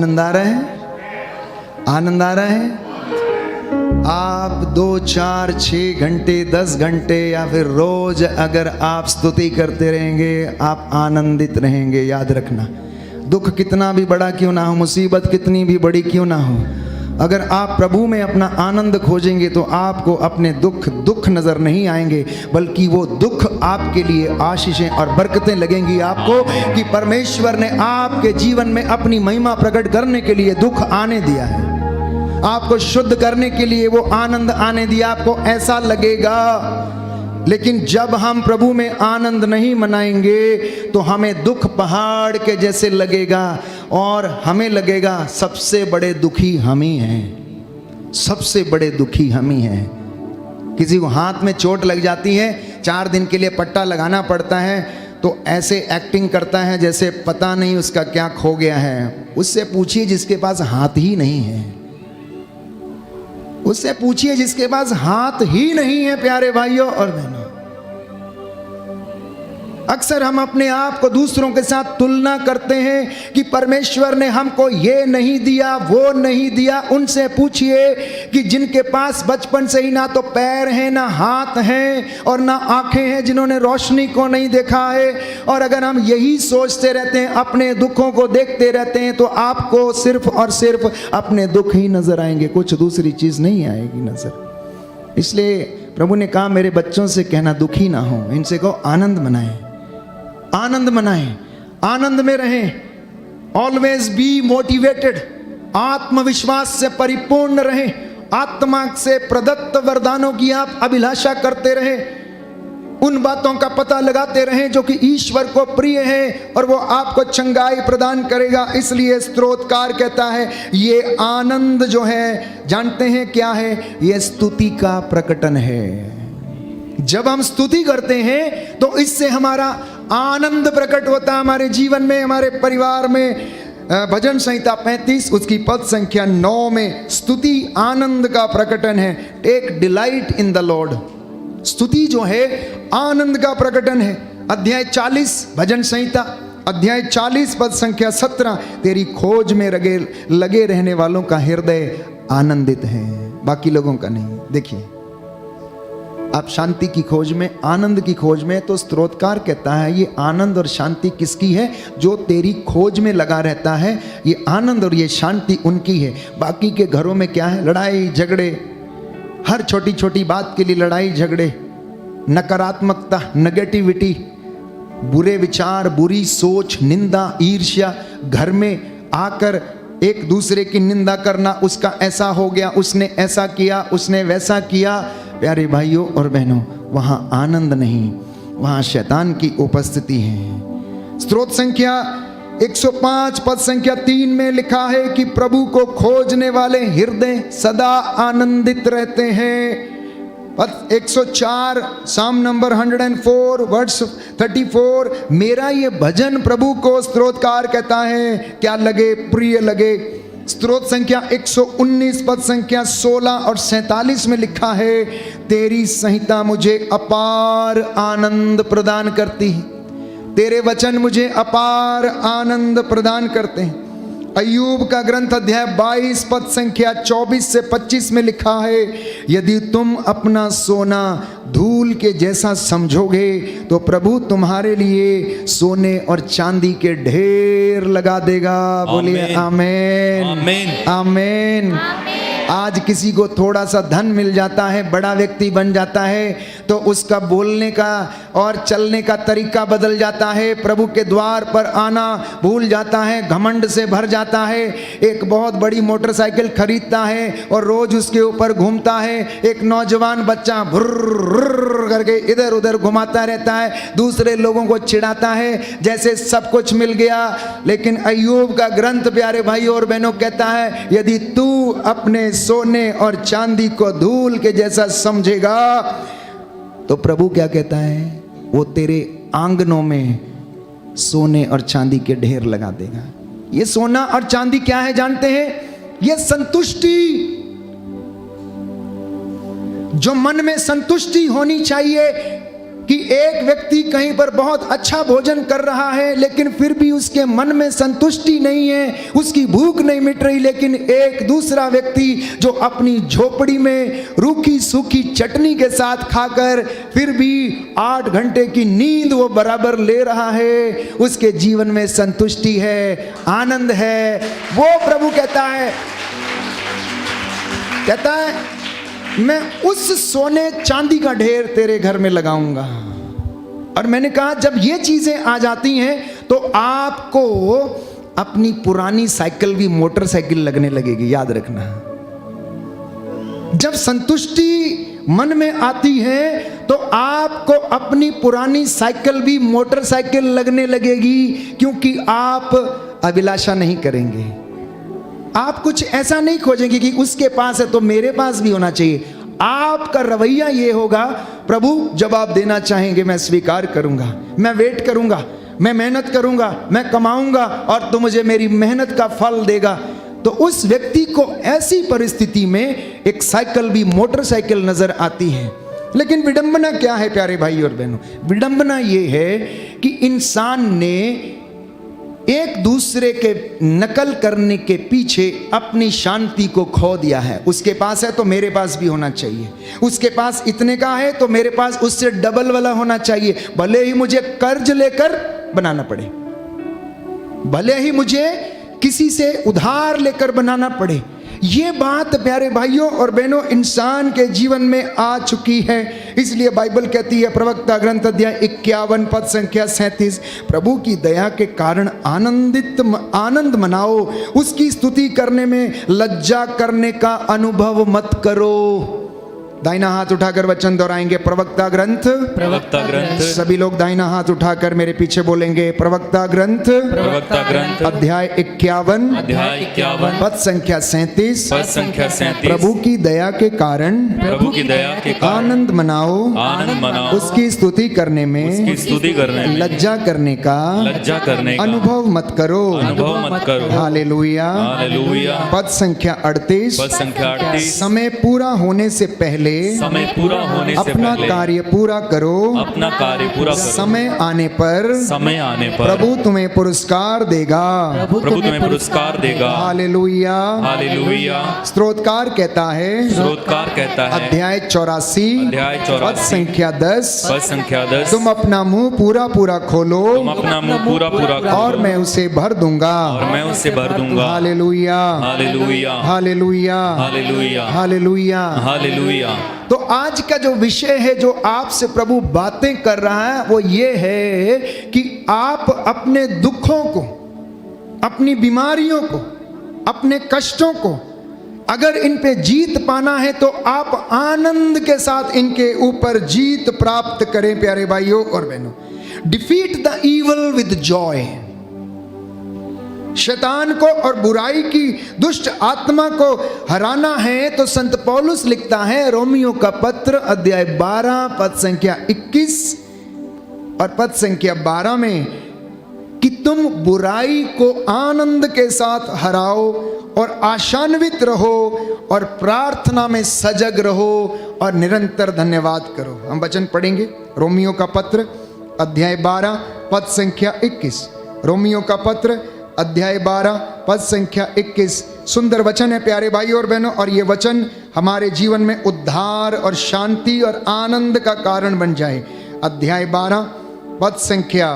[SPEAKER 2] आनंद आ रहा है? आनंद आ रहा है? आप 2, 4, 6 घंटे, 10 घंटे या फिर रोज अगर आप स्तुति करते रहेंगे, आप आनंदित रहेंगे। याद रखना, दुख कितना भी बड़ा क्यों ना हो, मुसीबत कितनी भी बड़ी क्यों ना हो, अगर आप प्रभु में अपना आनंद खोजेंगे तो आपको अपने दुख नजर नहीं आएंगे, बल्कि वो दुख आपके लिए आशीषें और बरकतें लगेंगी आपको, कि परमेश्वर ने आपके जीवन में अपनी महिमा प्रकट करने के लिए दुख आने दिया है, आपको शुद्ध करने के लिए वो आनंद आने दिया। आपको ऐसा लगेगा, लेकिन जब हम प्रभु में आनंद नहीं मनाएंगे तो हमें दुख पहाड़ के जैसे लगेगा, और हमें लगेगा सबसे बड़े दुखी हम ही हैं, सबसे बड़े दुखी हम ही हैं। किसी को हाथ में चोट लग जाती है, 4 दिन के लिए पट्टा लगाना पड़ता है, तो ऐसे एक्टिंग करता है जैसे पता नहीं उसका क्या खो गया है। उससे पूछिए जिसके पास हाथ ही नहीं है, उससे पूछिए जिसके पास हाथ ही नहीं है। प्यारे भाइयों और बहनों, अक्सर हम अपने आप को दूसरों के साथ तुलना करते हैं कि परमेश्वर ने हमको ये नहीं दिया, वो नहीं दिया। उनसे पूछिए कि जिनके पास बचपन से ही ना तो पैर हैं, ना हाथ हैं और ना आंखें हैं, जिन्होंने रोशनी को नहीं देखा है, और अगर हम यही सोचते रहते हैं, अपने दुखों को देखते रहते हैं, तो आपको सिर्फ और सिर्फ अपने दुख ही नजर आएंगे, कुछ दूसरी चीज नहीं आएगी नजर। इसलिए प्रभु ने कहा, मेरे बच्चों से कहना दुखी ना हो, इनसे कहो आनंद मनाएं, आनंद मनाएं, आनंद में रहें। ऑलवेज बी मोटिवेटेड, आत्मविश्वास से परिपूर्ण रहें, आत्मा से प्रदत्त वरदानों की आप अभिलाषा करते रहें, उन बातों का पता लगाते रहें जो कि ईश्वर को प्रिय है, और वो आपको चंगाई प्रदान करेगा। इसलिए स्तोत्रकार कहता है, ये आनंद जो है, जानते हैं क्या है? ये स्तुति का प्रकटन है। जब हम स्तुति करते हैं तो इससे हमारा आनंद प्रकट होता है हमारे जीवन में, हमारे परिवार में। भजन संहिता 35 उसकी पद संख्या 9 में स्तुति आनंद का प्रकटन है। Take delight in the Lord, स्तुति जो है आनंद का प्रकटन है। अध्याय 40 भजन संहिता अध्याय 40 पद संख्या 17, तेरी खोज में लगे रहने वालों का हृदय आनंदित है, बाकी लोगों का नहीं। देखिए, आप शांति की खोज में, आनंद की खोज में, तो स्तोत्रकार कहता है ये आनंद और शांति किसकी है? जो तेरी खोज में लगा रहता है, ये आनंद और ये शांति उनकी है। बाकी के घरों में क्या है? लड़ाई झगड़े, हर छोटी छोटी बात के लिए लड़ाई झगड़े, नकारात्मकता, नेगेटिविटी, बुरे विचार, बुरी सोच, निंदा, ईर्ष्या, घर में आकर एक दूसरे की निंदा करना, उसका ऐसा हो गया, उसने ऐसा किया, उसने वैसा किया। प्यारे भाइयों और बहनों, वहां आनंद नहीं, वहां शैतान की उपस्थिति है। स्तोत्र संख्या 105 पद संख्या 3 में लिखा है कि प्रभु को खोजने वाले हृदय सदा आनंदित रहते हैं। पद 104 साम नंबर 104 वर्स 34, मेरा ये भजन प्रभु को, स्तोत्रकार कहता है, क्या लगे? प्रिय लगे। स्तोत्र संख्या 119 पद संख्या 16 और 47 में लिखा है, तेरी संहिता मुझे अपार आनंद प्रदान करती है, तेरे वचन मुझे अपार आनंद प्रदान करते हैं। अय्यूब का ग्रंथ अध्याय 22 पद संख्या 24 से 25 में लिखा है, यदि तुम अपना सोना धूल के जैसा समझोगे तो प्रभु तुम्हारे लिए सोने और चांदी के ढेर लगा देगा। बोलिए आमीन, आमीन, आमीन। आज किसी को थोड़ा सा धन मिल जाता है, बड़ा व्यक्ति बन जाता है, तो उसका बोलने का और चलने का तरीका बदल जाता है, प्रभु के द्वार पर आना भूल जाता है, घमंड से भर जाता है। एक बहुत बड़ी मोटरसाइकिल खरीदता है और रोज उसके ऊपर घूमता है। एक नौजवान बच्चा भुर्र करके इधर उधर घुमाता रहता है, दूसरे लोगों को चिढ़ाता है जैसे सब कुछ मिल गया। लेकिन अय्यूब का ग्रंथ प्यारे भाइयों और बहनों कहता है, यदि तू अपने सोने और चांदी को धूल के जैसा समझेगा तो प्रभु क्या कहता है? वो तेरे आंगनों में सोने और चांदी के ढेर लगा देगा। ये सोना और चांदी क्या है जानते हैं? ये संतुष्टि, जो मन में संतुष्टि होनी चाहिए कि एक व्यक्ति कहीं पर बहुत अच्छा भोजन कर रहा है लेकिन फिर भी उसके मन में संतुष्टि नहीं है, उसकी भूख नहीं मिट रही, लेकिन एक दूसरा व्यक्ति जो अपनी झोपड़ी में रूखी सूखी चटनी के साथ खाकर फिर भी 8 घंटे की नींद वो बराबर ले रहा है, उसके जीवन में संतुष्टि है, आनंद है। वो प्रभु कहता है मैं उस सोने चांदी का ढेर तेरे घर में लगाऊंगा। और मैंने कहा जब ये चीजें आ जाती हैं तो आपको अपनी पुरानी साइकिल भी मोटरसाइकिल लगने लगेगी, याद रखना। जब संतुष्टि मन में आती है तो आपको अपनी पुरानी साइकिल भी मोटरसाइकिल लगने लगेगी, क्योंकि आप अभिलाषा नहीं करेंगे। आप कुछ ऐसा नहीं खोजेंगे कि उसके पास है तो मेरे पास भी होना चाहिए। आपका रवैया ये होगा, प्रभु जब आप देना चाहेंगे मैं स्वीकार करूंगा, मैं वेट करूंगा, मैं मेहनत करूंगा, मैं कमाऊंगा और तो मुझे मेरी मेहनत का फल देगा। तो उस व्यक्ति को ऐसी परिस्थिति में एक साइकिल भी मोटरसाइकिल नजर आती है। लेकिन विडंबना क्या है प्यारे भाई और बहनों? विडंबना ये है कि इंसान ने एक दूसरे के नकल करने के पीछे अपनी शांति को खो दिया है। उसके पास है तो मेरे पास भी होना चाहिए, उसके पास इतने का है तो मेरे पास उससे डबल वाला होना चाहिए, भले ही मुझे कर्ज लेकर बनाना पड़े, भले ही मुझे किसी से उधार लेकर बनाना पड़े। ये बात प्यारे भाइयों और बहनों इंसान के जीवन में आ चुकी है। इसलिए बाइबल कहती है, प्रवक्ता ग्रंथ अध्याय 51 पद संख्या 37, प्रभु की दया के कारण आनंद मनाओ, उसकी स्तुति करने में लज्जा करने का अनुभव मत करो। दाहिना हाथ उठाकर वचन दोहराएंगे, प्रवक्ता ग्रंथ सभी लोग दाहिना हाथ उठाकर मेरे पीछे बोलेंगे, प्रवक्ता ग्रंथ अध्याय 51 पद संख्या 37 प्रभु की दया के कारण आनंद मनाओ, उसकी स्तुति करने में लज्जा करने का अनुभव मत करो। हालेलुया। पद संख्या 38 समय पूरा होने से पहले अपना कार्य पूरा करो, समय आने पर प्रभु तुम्हें पुरस्कार देगा। हालेलुया। स्तोत्रकार कहता है अध्याय 84 पद संख्या 10 तुम अपना मुंह पूरा पूरा खोलो और मैं उसे भर दूंगा। हालेलुया। हालेलुया। हालेलुया। तो आज का जो विषय है, जो आपसे प्रभु बातें कर रहा है, वो ये है कि आप अपने दुखों को, अपनी बीमारियों को, अपने कष्टों को अगर इन पे जीत पाना है तो आप आनंद के साथ इनके ऊपर जीत प्राप्त करें प्यारे भाइयों और बहनों। Defeat the evil with Joy. शैतान को और बुराई की दुष्ट आत्मा को हराना है तो संत पौलुस लिखता है रोमियो का पत्र अध्याय 12 पद संख्या 21 और पद संख्या 12 में कि तुम बुराई को आनंद के साथ हराओ और आशान्वित रहो और प्रार्थना में सजग रहो और निरंतर धन्यवाद करो। हम वचन पढ़ेंगे, रोमियो का पत्र अध्याय 12 पद संख्या 21। रोमियो का पत्र अध्याय 12 पद संख्या 21। सुंदर वचन है प्यारे भाई और बहनों, और ये वचन हमारे जीवन में उद्धार और शांति और आनंद का कारण बन जाए। अध्याय 12 पद संख्या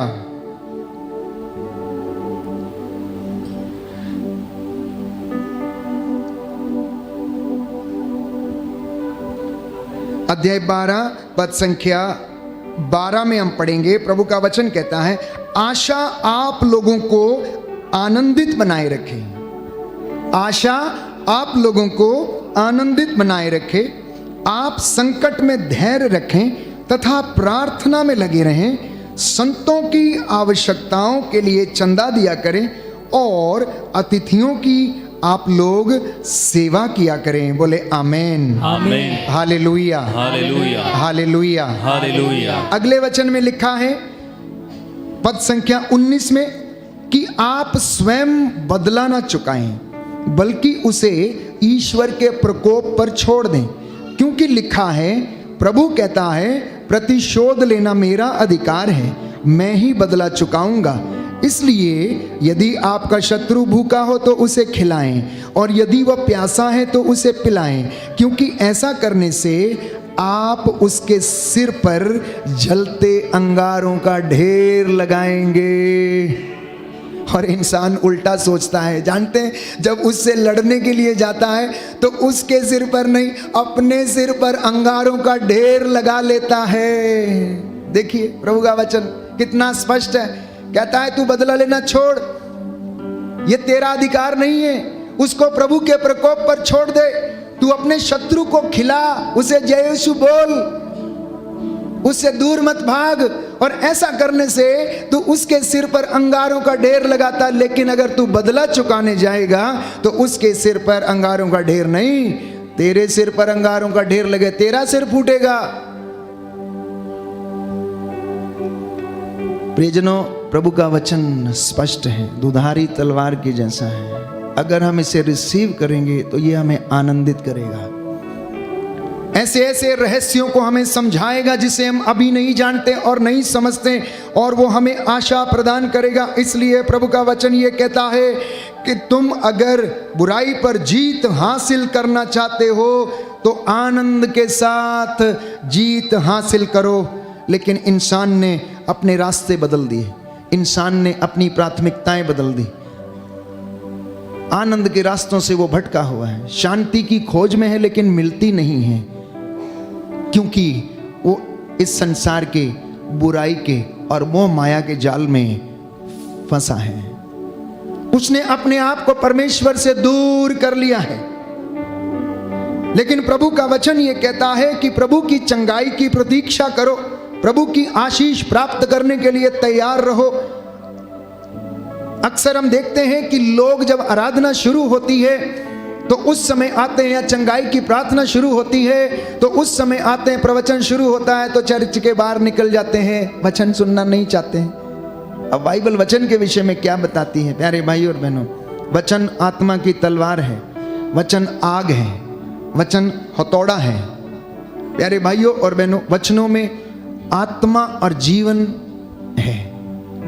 [SPEAKER 2] अध्याय 12 पद संख्या 12 में हम पढ़ेंगे। प्रभु का वचन कहता है, आशा आप लोगों को आनंदित बनाए रखे। आशा आप लोगों को आनंदित बनाए रखे। आप संकट में धैर्य रखें तथा प्रार्थना में लगे रहें। संतों की आवश्यकताओं के लिए चंदा दिया करें और अतिथियों की आप लोग सेवा किया करें। बोले आमेन। आमेन। हालेलुया। हालेलुया। हालेलुया। हालेलुया। अगले वचन में लिखा है पद संख्या 19 में कि आप स्वयं बदला ना चुकाएं बल्कि उसे ईश्वर के प्रकोप पर छोड़ दें, क्योंकि लिखा है, प्रभु कहता है प्रतिशोध लेना मेरा अधिकार है, मैं ही बदला चुकाऊंगा। इसलिए यदि आपका शत्रु भूखा हो तो उसे खिलाएं, और यदि वह प्यासा है तो उसे पिलाएं, क्योंकि ऐसा करने से आप उसके सिर पर जलते अंगारों का ढेर लगाएंगे। और इंसान उल्टा सोचता है, जानते हैं, जब उससे लड़ने के लिए जाता है तो उसके सिर पर नहीं, अपने सिर पर अंगारों का ढेर लगा लेता है। देखिए प्रभु का वचन कितना स्पष्ट है, कहता है तू बदला लेना छोड़, ये तेरा अधिकार नहीं है, उसको प्रभु के प्रकोप पर छोड़ दे। तू अपने शत्रु को खिला, उसे जय यीशु बोल, उससे दूर मत भाग। और ऐसा करने से तू उसके सिर पर अंगारों का ढेर लगाता, लेकिन अगर तू बदला चुकाने जाएगा तो उसके सिर पर अंगारों का ढेर नहीं, तेरे सिर पर अंगारों का ढेर लगे, तेरा सिर फूटेगा। प्रियजनों, प्रभु का वचन स्पष्ट है, दुधारी तलवार की जैसा है। अगर हम इसे रिसीव करेंगे तो ये हमें आनंदित करेगा, ऐसे ऐसे रहस्यों को हमें समझाएगा जिसे हम अभी नहीं जानते और नहीं समझते, और वो हमें आशा प्रदान करेगा। इसलिए प्रभु का वचन ये कहता है कि तुम अगर बुराई पर जीत हासिल करना चाहते हो तो आनंद के साथ जीत हासिल करो। लेकिन इंसान ने अपने रास्ते बदल दिए, इंसान ने अपनी प्राथमिकताएं बदल दी, आनंद के रास्तों से वो भटका हुआ है, शांति की खोज में है लेकिन मिलती नहीं है, क्योंकि वो इस संसार के, बुराई के और मोह माया के जाल में फंसा है। उसने अपने आप को परमेश्वर से दूर कर लिया है। लेकिन प्रभु का वचन ये कहता है कि प्रभु की चंगाई की प्रतीक्षा करो, प्रभु की आशीष प्राप्त करने के लिए तैयार रहो। अक्सर हम देखते हैं कि लोग जब आराधना शुरू होती है तो उस समय आते हैं, या चंगाई की प्रार्थना शुरू होती है तो उस समय आते हैं, प्रवचन शुरू होता है तो चर्च के बाहर निकल जाते हैं, वचन सुनना नहीं चाहते हैं। अब बाइबल वचन के विषय में क्या बताती है प्यारे भाई और बहनों? वचन आत्मा की तलवार है, वचन आग है, वचन हथौड़ा है। प्यारे भाइयों और बहनों, वचनों में आत्मा और जीवन है,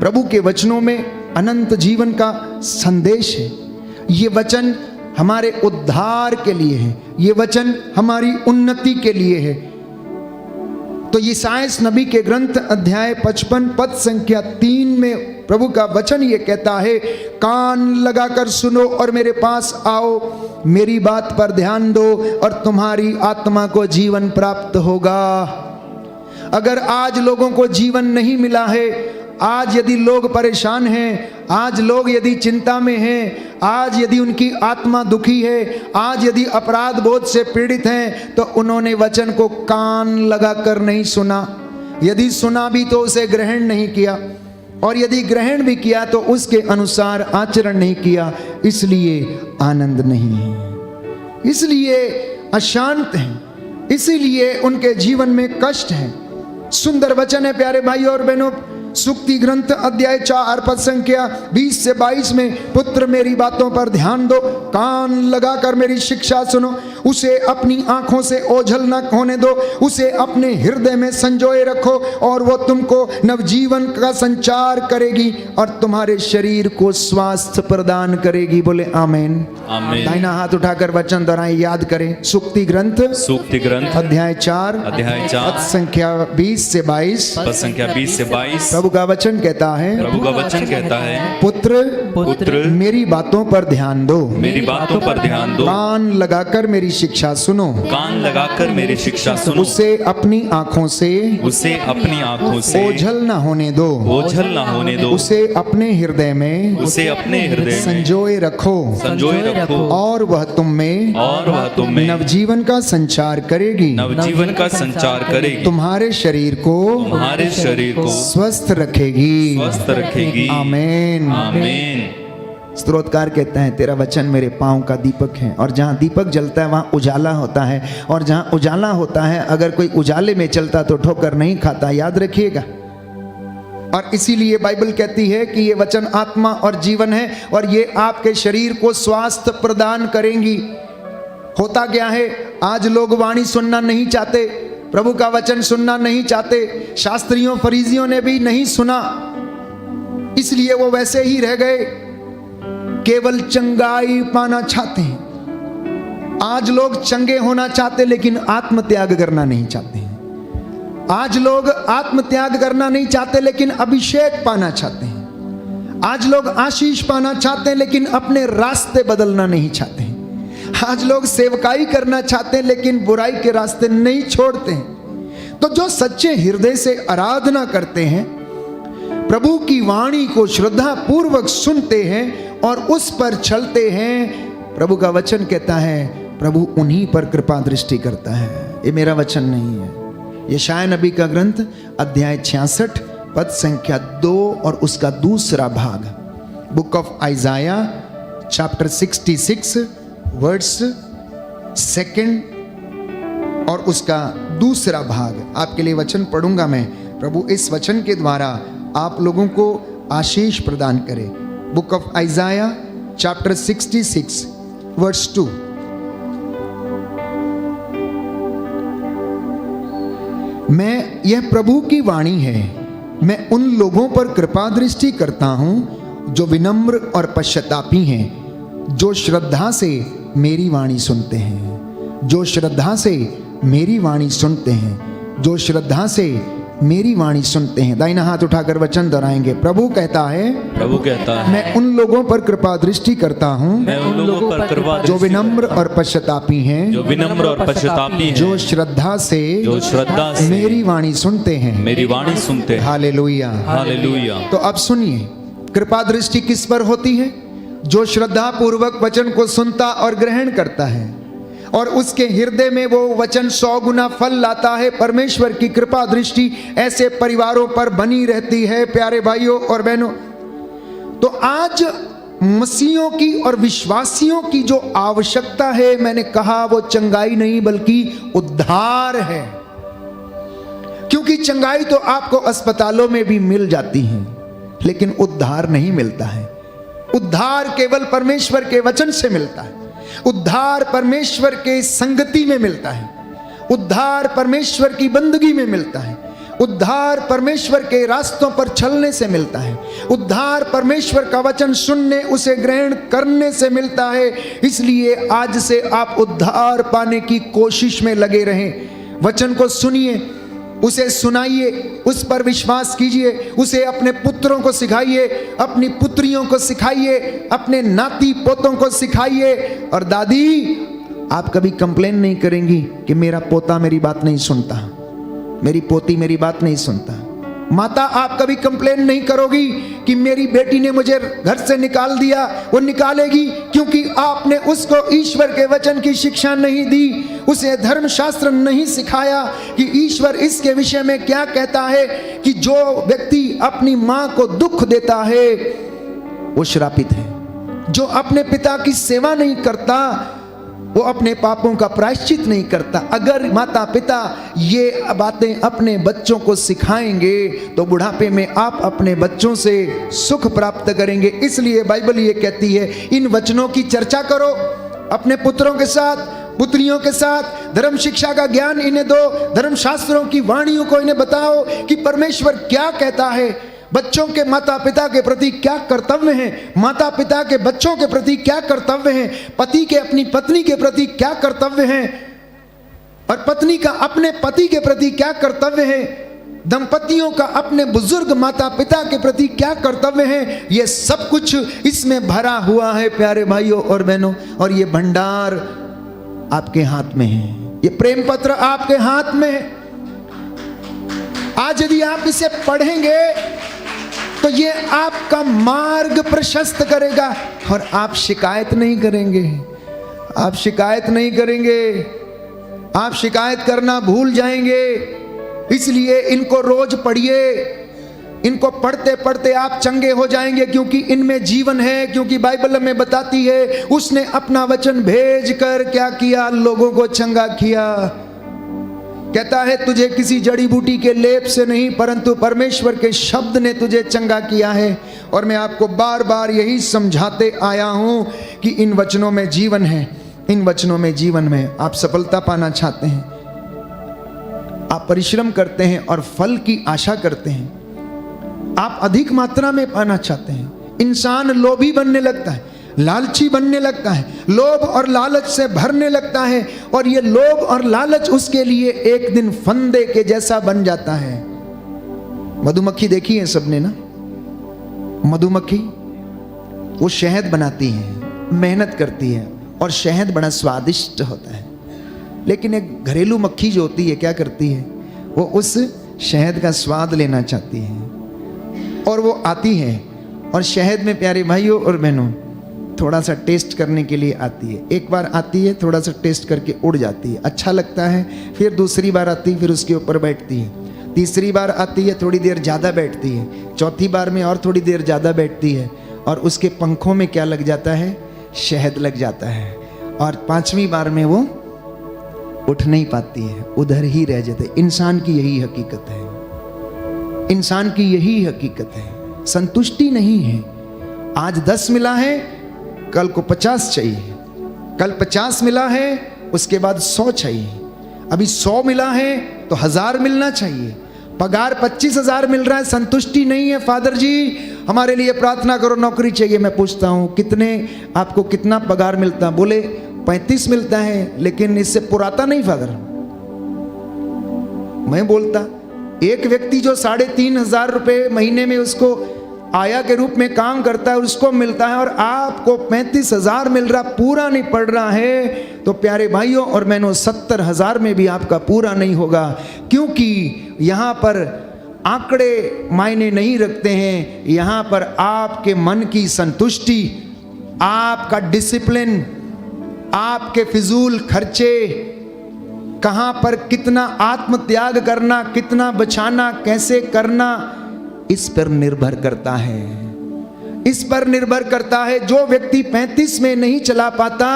[SPEAKER 2] प्रभु के वचनों में अनंत जीवन का संदेश है। ये वचन हमारे उद्धार के लिए है, ये वचन हमारी उन्नति के लिए है। तो यशायाह नबी के ग्रंथ अध्याय 55 पद संख्या 3 में प्रभु का वचन ये कहता है, कान लगाकर सुनो और मेरे पास आओ, मेरी बात पर ध्यान दो और तुम्हारी आत्मा को जीवन प्राप्त होगा। अगर आज लोगों को जीवन नहीं मिला है, आज यदि लोग परेशान हैं, आज लोग यदि चिंता में हैं, आज यदि उनकी आत्मा दुखी है, आज यदि अपराध बोध से पीड़ित हैं, तो उन्होंने वचन को कान लगाकर नहीं सुना। यदि सुना भी तो उसे ग्रहण नहीं किया, और यदि ग्रहण भी किया तो उसके अनुसार आचरण नहीं किया, इसलिए आनंद नहीं है, इसलिए अशांत हैं, इसीलिए उनके जीवन में कष्ट है। सुंदर वचन है प्यारे भाई और बहनों, सुक्ति ग्रंथ अध्याय 4 पद संख्या 20 से 22 में, पुत्र मेरी बातों पर ध्यान दो, कान लगाकर मेरी शिक्षा सुनो, उसे अपनी आंखों से ओझल न होने दो, उसे अपने हृदय में संजोए रखो, और वो तुमको नवजीवन का संचार करेगी और तुम्हारे शरीर को स्वास्थ्य प्रदान करेगी। बोले आमीन। दाहिना हाथ उठाकर वचन दोहराएं, याद करें। सुक्ति ग्रंथ अध्याय 4 पद संख्या 20 से 22 प्रभु का वचन कहता है, पुत्र मेरी बातों पर ध्यान दो, कान लगाकर मेरी शिक्षा सुनो, उसे अपनी आंखों से ओझल न होने दो, उसे अपने हृदय में संजोए रखो, और वह तुम में नवजीवन का संचार करेगी, तुम्हारे शरीर को स्वस्थ रखेगी। आमीन। स्तोत्रकार कहता है, तेरा वचन मेरे पांव का दीपक है, और जहाँ दीपक जलता है वहाँ उजाला होता है, और जहाँ उजाला होता है, अगर कोई उजाले में चलता तो ठोकर नहीं खाता, याद रखिएगा। और इसीलिए बाइबल कहती है कि ये वचन आत्मा और जीवन है, और ये आपके शरीर को स्वास्थ्य प्रदान करेंगी। होता क्या है, आज लोग वाणी सुनना नहीं चाहते, प्रभु का वचन सुनना नहीं चाहते, शास्त्रियों फरीजियों ने भी नहीं सुना, इसलिए वो वैसे ही रह गए, केवल चंगाई पाना चाहते हैं। आज लोग चंगे होना चाहते लेकिन आत्मत्याग करना नहीं चाहते हैं। आज लोग आत्मत्याग करना नहीं चाहते लेकिन अभिषेक पाना चाहते हैं। आज लोग आशीष पाना चाहते हैं लेकिन अपने रास्ते बदलना नहीं चाहते हैं। आज लोग सेवकाई करना चाहते हैं लेकिन बुराई के रास्ते नहीं छोड़ते हैं। तो जो सच्चे हृदय से आराधना करते हैं, प्रभु की वाणी को श्रद्धा पूर्वक सुनते हैं और उस पर चलते हैं, प्रभु का वचन कहता है प्रभु उन्हीं पर कृपा दृष्टि करता है। ये मेरा वचन नहीं है, यशायाह नबी का ग्रंथ अध्याय 66 पद संख्या 2 और उसका दूसरा भाग, book of Isaiah chapter 66 words 2 और उसका दूसरा भाग आपके लिए वचन पढ़ूंगा मैं। प्रभु इस वचन के द्वारा आप लोगों को आशीष प्रदान करे। Book of Isaiah chapter 66 verse 2। यह प्रभु की वाणी है, मैं उन लोगों पर कृपा दृष्टि करता हूं जो विनम्र और पश्चातापी हैं, जो श्रद्धा से मेरी वाणी सुनते हैं, जो श्रद्धा से मेरी वाणी सुनते हैं, जो श्रद्धा से मेरी वाणी सुनते हैं। दाहिना हाथ उठाकर वचन दोहराएंगे। प्रभु कहता है मैं उन लोगों पर कृपा दृष्टि करता हूँ जो विनम्र और पश्चातापी हैं, जो श्रद्धा से मेरी वाणी सुनते हैं। Hallelujah, hallelujah. तो अब सुनिए, कृपा दृष्टि किस पर होती है? जो श्रद्धा पूर्वक वचन को सुनता और ग्रहण करता है और उसके हृदय में वो वचन 100 गुना फल लाता है। परमेश्वर की कृपा दृष्टि ऐसे परिवारों पर बनी रहती है। प्यारे भाइयों और बहनों, तो आज मसीहों की और विश्वासियों की जो आवश्यकता है, मैंने कहा वो चंगाई नहीं बल्कि उद्धार है। क्योंकि चंगाई तो आपको अस्पतालों में भी मिल जाती है लेकिन उद्धार नहीं मिलता है। उद्धार केवल परमेश्वर के वचन से मिलता है। उद्धार परमेश्वर के संगति में मिलता है। उद्धार परमेश्वर की बंदगी में मिलता है। उद्धार परमेश्वर के रास्तों पर चलने से मिलता है। उद्धार परमेश्वर का वचन सुनने, उसे ग्रहण करने से मिलता है। इसलिए आज से आप उद्धार पाने की कोशिश में लगे रहें। वचन को सुनिए, उसे सुनाइए, उस पर विश्वास कीजिए, उसे अपने पुत्रों को सिखाइए, अपनी पुत्रियों को सिखाइए, अपने नाती पोतों को सिखाइए। और दादी, आप कभी कंप्लेन नहीं करेंगी कि मेरा पोता मेरी बात नहीं सुनता, मेरी पोती मेरी बात नहीं सुनता। माता, आप कभी कंप्लेन नहीं करोगी कि मेरी बेटी ने मुझे घर से निकाल दिया। वो निकालेगी क्योंकि आपने उसको ईश्वर के वचन की शिक्षा नहीं दी, उसे धर्मशास्त्र नहीं सिखाया कि ईश्वर इसके विषय में क्या कहता है कि जो व्यक्ति अपनी माँ को दुख देता है वो श्रापित है। जो अपने पिता की सेवा नहीं करता वो अपने पापों का प्रायश्चित नहीं करता। अगर माता पिता ये बातें अपने बच्चों को सिखाएंगे तो बुढ़ापे में आप अपने बच्चों से सुख प्राप्त करेंगे। इसलिए बाइबल ये कहती है, इन वचनों की चर्चा करो अपने पुत्रों के साथ, पुत्रियों के साथ। धर्म शिक्षा का ज्ञान इन्हें दो, धर्मशास्त्रों की वाणियों को इन्हें बताओ कि परमेश्वर क्या कहता है। बच्चों के माता पिता के प्रति क्या कर्तव्य हैं, माता पिता के बच्चों के प्रति क्या कर्तव्य हैं, पति के अपनी पत्नी के प्रति क्या कर्तव्य हैं और पत्नी का अपने पति के प्रति क्या कर्तव्य है, दंपतियों का अपने बुजुर्ग माता पिता के प्रति क्या कर्तव्य है। ये सब कुछ इसमें भरा हुआ है प्यारे भाइयों और बहनों। और ये भंडार आपके हाथ में है, ये प्रेम पत्र आपके हाथ में है। आज यदि आप इसे पढ़ेंगे तो ये आपका मार्ग प्रशस्त करेगा और आप शिकायत नहीं करेंगे। आप शिकायत नहीं करेंगे, आप शिकायत करना भूल जाएंगे। इसलिए इनको रोज पढ़िए, इनको पढ़ते पढ़ते आप चंगे हो जाएंगे, क्योंकि इनमें जीवन है। क्योंकि बाइबल में बताती है उसने अपना वचन भेज कर क्या किया, लोगों को चंगा किया। कहता है तुझे किसी जड़ी बूटी के लेप से नहीं परंतु परमेश्वर के शब्द ने तुझे चंगा किया है। और मैं आपको बार बार यही समझाते आया हूं कि इन वचनों में जीवन है। इन वचनों में जीवन में आप सफलता पाना चाहते हैं, आप परिश्रम करते हैं और फल की आशा करते हैं, आप अधिक मात्रा में पाना चाहते हैं। इंसान लोभी बनने लगता है, लालची बनने लगता है, लोभ और लालच से भरने लगता है, और ये लोभ और लालच उसके लिए एक दिन फंदे के जैसा बन जाता है। मधुमक्खी देखी है सबने ना? मधुमक्खी वो शहद बनाती है, मेहनत करती है, और शहद बड़ा स्वादिष्ट होता है। लेकिन एक घरेलू मक्खी जो होती है क्या करती है, वो उस शहद का स्वाद लेना चाहती है, और वो आती है और शहद में, प्यारे भाइयों और बहनों, थोड़ा सा टेस्ट करने के लिए आती है। एक बार आती है, थोड़ा सा टेस्ट करके उड़ जाती है, अच्छा लगता है, फिर दूसरी बार आती है, फिर उसके ऊपर बैठती है, तीसरी बार आती है, थोड़ी देर ज़्यादा बैठती है, चौथी बार में और थोड़ी देर ज़्यादा बैठती है, और उसके पंखों में क्या लग जाता है, शहद लग जाता है, और पांचवी बार में वो उठ नहीं पाती है, उधर ही रह जाते। इंसान की यही हकीकत है, इंसान की यही हकीकत है, संतुष्टि नहीं है। आज 10 मिला है, कल को 50 चाहिए, कल 50 मिला है, उसके बाद 100 चाहिए, अभी 100 मिला है तो 1000 मिलना चाहिए, पगार 25,000 मिल रहा है, संतुष्टि नहीं है। फादर जी हमारे लिए प्रार्थना करो, नौकरी चाहिए। मैं पूछता हूँ कितने, आपको कितना पगार मिलता? बोले 35 मिलता है, लेकिन इससे पुराता नहीं फादर। मैं बोलता एक व्यक्ति जो 3,500 रुपये महीने में उसको आया के रूप में काम करता है, उसको मिलता है, और आपको 35,000 मिल रहा, पूरा नहीं पड़ रहा है, तो प्यारे भाइयों और बहनों 70,000 में भी आपका पूरा नहीं होगा। क्योंकि यहाँ पर आंकड़े मायने नहीं रखते हैं, यहाँ पर आपके मन की संतुष्टि, आपका डिसिप्लिन, आपके फिजूल खर्चे, कहाँ पर कितना आत्म त्याग करना, कितना बचाना, कैसे करना, इस पर निर्भर करता है, इस पर निर्भर करता है। जो व्यक्ति 35 में नहीं चला पाता,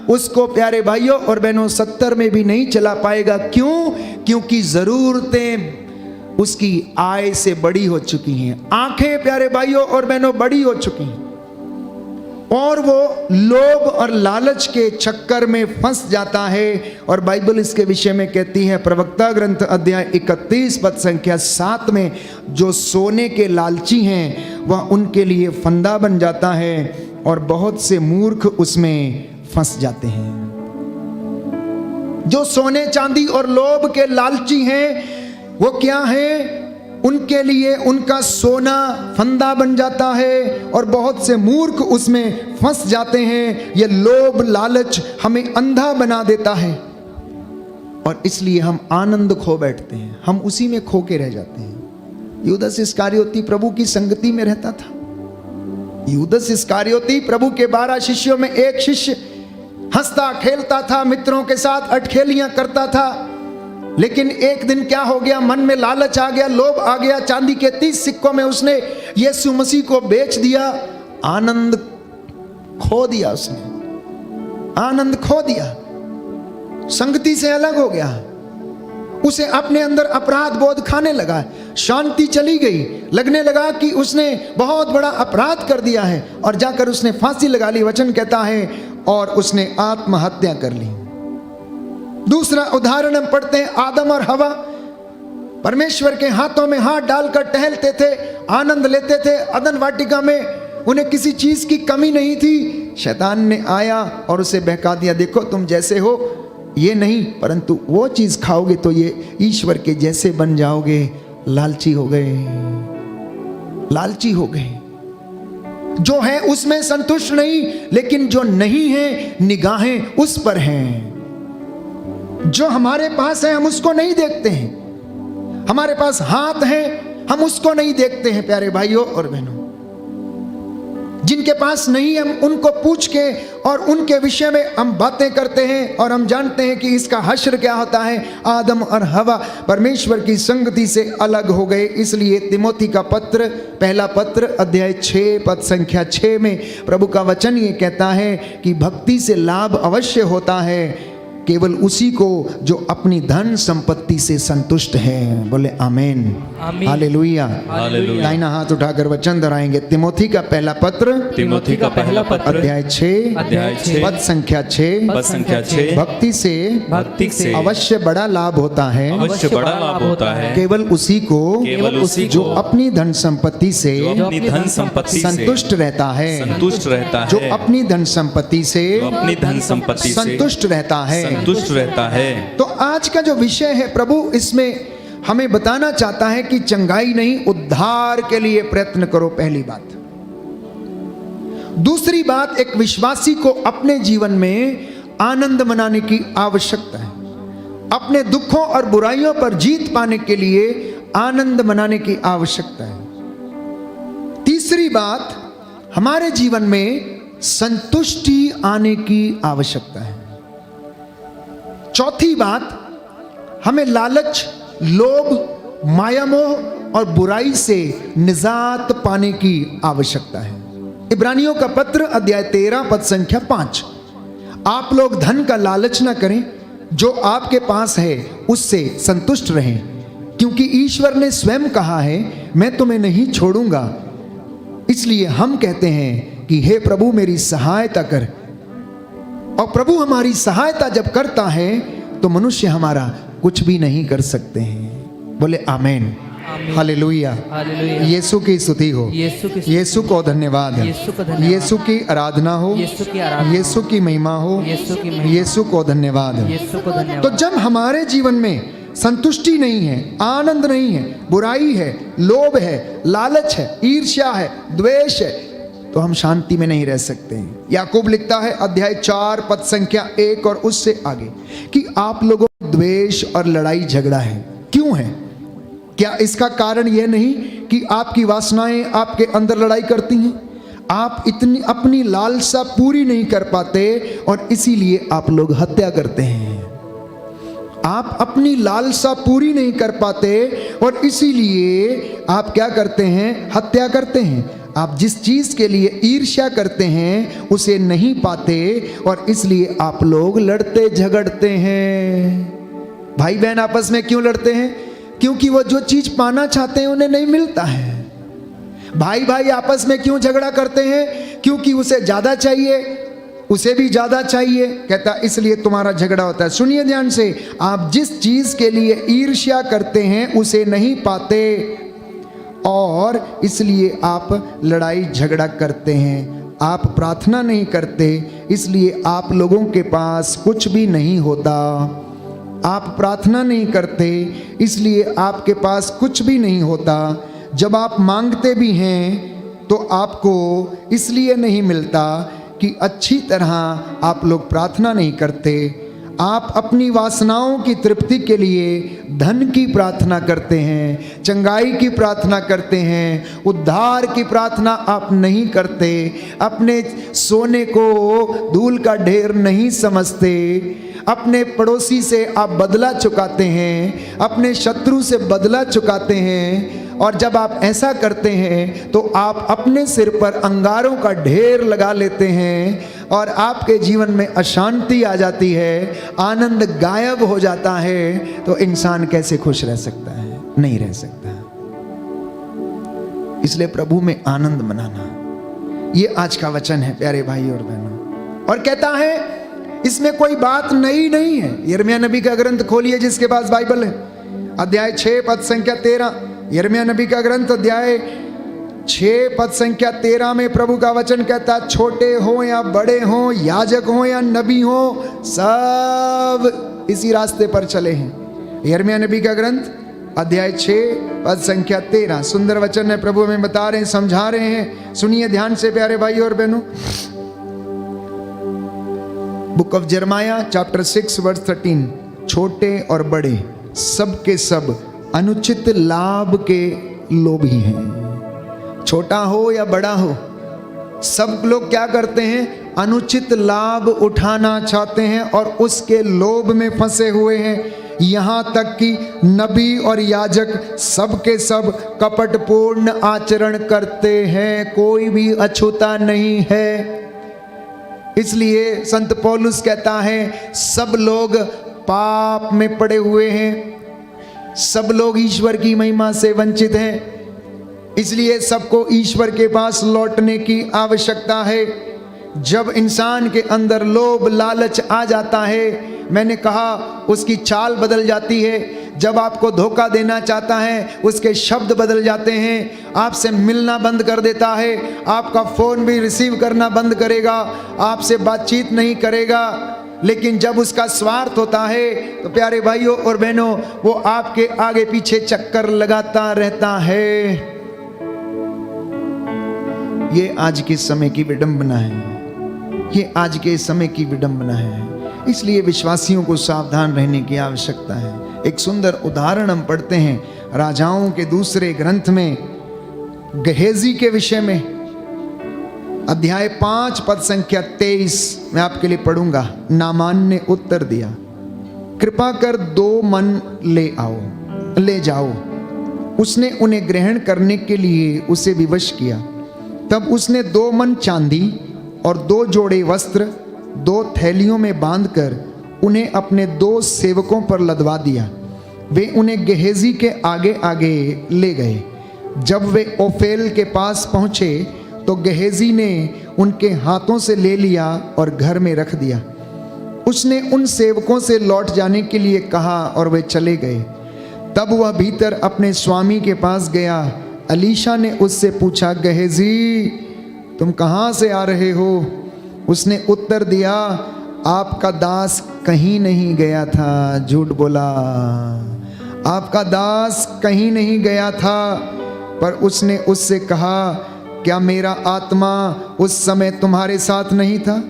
[SPEAKER 2] उसको प्यारे भाइयों और बहनों 70 में भी नहीं चला पाएगा। क्यों? क्योंकि जरूरतें उसकी आय से बड़ी हो चुकी हैं, आंखें प्यारे भाइयों और बहनों बड़ी हो चुकी हैं, और वो लोभ और लालच के चक्कर में फंस जाता है। और बाइबल इसके विषय में कहती है, प्रवक्ता ग्रंथ अध्याय 31 पद संख्या 7 में, जो सोने के लालची हैं वह उनके लिए फंदा बन जाता है, और बहुत से मूर्ख उसमें फंस जाते हैं। जो सोने चांदी और लोभ के लालची हैं वो क्या है? उनके लिए उनका सोना फंदा बन जाता है, और बहुत से मूर्ख उसमें फंस जाते हैं। ये लोभ लालच हमें अंधा बना देता है, और इसलिए हम आनंद खो बैठते हैं, हम उसी में खो के रह जाते हैं। यूदस इस्कारियोती प्रभु की संगति में रहता था। यूदस इस्कारियोती प्रभु के 12 शिष्यों में एक शिष्य, हंसता खेलता था, मित्रों के साथ अटखेलियां करता था। लेकिन एक दिन क्या हो गया? मन में लालच आ गया, लोभ आ गया। चांदी के 30 सिक्कों में उसने यीशु मसीह को बेच दिया। आनंद खो दिया उसने, आनंद खो दिया, संगति से अलग हो गया। उसे अपने अंदर अपराध बोध खाने लगा, शांति चली गई, लगने लगा कि उसने बहुत बड़ा अपराध कर दिया है, और जाकर उसने फांसी लगा ली। वचन कहता है, और उसने आत्महत्या कर ली। दूसरा उदाहरण हम पढ़ते हैं, आदम और हवा परमेश्वर के हाथों में हाथ डालकर टहलते थे, आनंद लेते थे अदन वाटिका में, उन्हें किसी चीज की कमी नहीं थी। शैतान ने आया और उसे बहका दिया, देखो तुम जैसे हो ये नहीं, परंतु वो चीज खाओगे तो ये ईश्वर के जैसे बन जाओगे। लालची हो गए, लालची हो गए। जो है उसमें संतुष्ट नहीं, लेकिन जो नहीं है निगाहें उस पर हैं। जो हमारे पास है हम उसको नहीं देखते हैं, हमारे पास हाथ है हम उसको नहीं देखते हैं। प्यारे भाइयों और बहनों, जिनके पास नहीं है हम उनको पूछ के और उनके विषय में हम बातें करते हैं, और हम जानते हैं कि इसका हश्र क्या होता है। आदम और हवा परमेश्वर की संगति से अलग हो गए। इसलिए तिमोथी का पत्र, पहला पत्र अध्याय 6 पद संख्या 6 में प्रभु का वचन ये कहता है कि भक्ति से लाभ अवश्य होता है, केवल उसी को जो अपनी धन संपत्ति से संतुष्ट है। बोले आमीन,
[SPEAKER 4] आमीन।
[SPEAKER 2] हालेलुया।
[SPEAKER 3] हालेलुया।
[SPEAKER 2] दाहिना हाथ उठाकर वचन दोहराएंगे। तिमोथी का पहला पत्र,
[SPEAKER 3] तिमोथी का पहला पत्र
[SPEAKER 2] अध्याय 6
[SPEAKER 3] अध्याय 6
[SPEAKER 2] पद संख्या 6,
[SPEAKER 3] पद संख्या 6
[SPEAKER 2] भक्ति से
[SPEAKER 3] भक्ति से
[SPEAKER 2] अवश्य बड़ा लाभ होता है
[SPEAKER 3] अवश्य बड़ा लाभ होता है
[SPEAKER 2] केवल उसी को
[SPEAKER 3] केवल उसी
[SPEAKER 2] जो
[SPEAKER 3] को
[SPEAKER 2] अपनी धन संपत्ति से
[SPEAKER 3] जो अपनी धन संपत्ति से
[SPEAKER 2] संतुष्ट रहता है,
[SPEAKER 3] संतुष्ट रहता
[SPEAKER 2] जो
[SPEAKER 3] है
[SPEAKER 2] अपनी धन संपत्ति से
[SPEAKER 3] जो अपनी धन संपत्ति से
[SPEAKER 2] संतुष्ट रहता है।
[SPEAKER 3] संतुष्ट रहता है।
[SPEAKER 2] तो आज का जो विषय है, प्रभु इसमें हमें बताना चाहता है कि चंगाई नहीं, उद्धार के लिए प्रयत्न करो, पहली बात। दूसरी बात, एक विश्वासी को अपने जीवन में आनंद मनाने की आवश्यकता है। अपने दुखों और बुराइयों पर जीत पाने के लिए आनंद मनाने की आवश्यकता है। तीसरी बात, हमारे जीवन में संतुष्टि आने की आवश्यकता है। चौथी बात, हमें लालच, लोभ, मायामोह और बुराई से निजात पाने की आवश्यकता है। इब्रानियों का पत्र अध्याय 13 पद संख्या 5, आप लोग धन का लालच ना करें, जो आपके पास है उससे संतुष्ट रहें, क्योंकि ईश्वर ने स्वयं कहा है, मैं तुम्हें नहीं छोड़ूंगा। इसलिए हम कहते हैं कि हे प्रभु मेरी सहायता कर। और प्रभु हमारी सहायता जब करता है तो मनुष्य हमारा कुछ भी नहीं कर सकते हैं। बोले आमीन, हालेलुया।
[SPEAKER 4] हालेलुया।
[SPEAKER 2] यीशु की स्तुति हो,
[SPEAKER 4] यीशु की स्तुति।
[SPEAKER 2] यीशु को धन्यवाद,
[SPEAKER 4] यीशु को धन्यवाद।
[SPEAKER 2] यीशु की आराधना हो,
[SPEAKER 4] यीशु की आराधना।
[SPEAKER 2] यीशु की महिमा हो,
[SPEAKER 4] यीशु की महिमा।
[SPEAKER 2] यीशु को धन्यवाद।
[SPEAKER 4] यीशु को धन्यवाद।
[SPEAKER 2] तो जब हमारे जीवन में संतुष्टि नहीं है, आनंद नहीं है, बुराई है, लोभ है, लालच है, ईर्ष्या है, द्वेष है, तो हम शांति में नहीं रह सकते हैं। याकूब लिखता है अध्याय 4 पद संख्या 1 और उससे आगे कि आप लोगों में द्वेष और लड़ाई झगड़ा है। क्यों है? क्या इसका कारण यह नहीं कि आपकी वासनाएं आपके अंदर लड़ाई करती हैं? आप इतनी अपनी लालसा पूरी नहीं कर पाते और इसीलिए आप लोग हत्या करते हैं। आप अपनी लालसा पूरी नहीं कर पाते और इसीलिए आप क्या करते हैं? हत्या करते हैं। आप जिस चीज के लिए ईर्ष्या करते हैं उसे नहीं पाते और इसलिए आप लोग लड़ते झगड़ते हैं। भाई बहन आपस में क्यों लड़ते हैं? क्योंकि वो जो चीज पाना चाहते हैं उन्हें नहीं मिलता है। भाई भाई आपस में क्यों झगड़ा करते हैं? क्योंकि उसे ज्यादा चाहिए, उसे भी ज्यादा चाहिए। कहता इसलिए तुम्हारा झगड़ा होता है। सुनिए ध्यान से, आप जिस चीज के लिए ईर्ष्या करते हैं उसे नहीं पाते और इसलिए आप लड़ाई झगड़ा करते हैं। आप प्रार्थना नहीं करते, इसलिए आप लोगों के पास कुछ भी नहीं होता। आप प्रार्थना नहीं करते, इसलिए आपके पास कुछ भी नहीं होता। जब आप मांगते भी हैं तो आपको इसलिए नहीं मिलता कि अच्छी तरह आप लोग प्रार्थना नहीं करते। आप अपनी वासनाओं की तृप्ति के लिए धन की प्रार्थना करते हैं, चंगाई की प्रार्थना करते हैं, उद्धार की प्रार्थना आप नहीं करते। अपने सोने को धूल का ढेर नहीं समझते। अपने पड़ोसी से आप बदला चुकाते हैं, अपने शत्रु से बदला चुकाते हैं। और जब आप ऐसा करते हैं तो आप अपने सिर पर अंगारों का ढेर लगा लेते हैं और आपके जीवन में अशांति आ जाती है, आनंद गायब हो जाता है। तो इंसान कैसे खुश रह सकता है? नहीं रह सकता। इसलिए प्रभु में आनंद मनाना, ये आज का वचन है प्यारे भाई और बहनों। और कहता है इसमें कोई बात नई नहीं है। यिर्मयाह नबी का ग्रंथ खोलिए जिसके पास बाइबल है, अध्याय 6 पद संख्या 13। यिर्मयाह नबी का ग्रंथ अध्याय 6 पद संख्या 13 में प्रभु का वचन कहता है, छोटे हो या बड़े हो, याजक हो या नबी हो, सब इसी रास्ते पर चले हैं। यिर्मयाह नबी का ग्रंथ अध्याय 6 पद संख्या 13। सुंदर वचन है, प्रभु हमें बता रहे हैं, समझा रहे हैं। सुनिए ध्यान से प्यारे भाई और बहनों। Book of Jeremiah chapter 6 verse 13। छोटे और बड़े सब के सब अनुचित लाभ के लोभी हैं। छोटा हो या बड़ा हो, सब लोग क्या करते हैं? अनुचित लाभ उठाना चाहते हैं और उसके लोभ में फंसे हुए हैं। यहाँ तक कि नबी और याजक सब के सब कपटपूर्ण आचरण करते हैं, कोई भी अछूता नहीं है। इसलिए संत पौलुस कहता है सब लोग पाप में पड़े हुए हैं, सब लोग ईश्वर की महिमा से वंचित हैं, इसलिए सबको ईश्वर के पास लौटने की आवश्यकता है। जब इंसान के अंदर लोभ लालच आ जाता है, मैंने कहा उसकी चाल बदल जाती है। जब आपको धोखा देना चाहता है उसके शब्द बदल जाते हैं, आपसे मिलना बंद कर देता है, आपका फ़ोन भी रिसीव करना बंद करेगा, आपसे बातचीत नहीं करेगा। लेकिन जब उसका स्वार्थ होता है तो प्यारे भाइयों और बहनों, वो आपके आगे पीछे चक्कर लगाता रहता है। ये आज के समय की विडंबना है, ये आज के समय की विडंबना है। इसलिए विश्वासियों को सावधान रहने की आवश्यकता है। एक सुंदर उदाहरण हम पढ़ते हैं राजाओं के दूसरे ग्रंथ में, गहेजी के विषय में, अध्याय 5 पद संख्या 23 मैं आपके लिए पढ़ूंगा। नामान ने उत्तर दिया, कृपा कर 2 मन ले जाओ। उसने उन्हें ग्रहण करने के लिए उसे विवश किया। तब उसने 2 मन चांदी और 2 जोड़े वस्त्र 2 थैलियों में बांधकर उन्हें अपने 2 सेवकों पर लदवा दिया। वे उन्हें गेहजी के आगे आगे ले गए। जब वे ओफेल के पास पहुंचे तो गेहजी ने उनके हाथों से ले लिया और घर में रख दिया। उसने उन सेवकों से लौट जाने के लिए कहा और वे चले गए। तब वह भीतर अपने स्वामी के पास गया। अलीशा ने उससे पूछा, गेहजी तुम कहाँ से आ रहे हो? उसने उत्तर दिया, आपका दास कहीं नहीं गया था। झूठ बोला, आपका दास कहीं नहीं गया था। पर उसने उससे कहा, क्या मेरा आत्मा उस समय तुम्हारे साथ नहीं था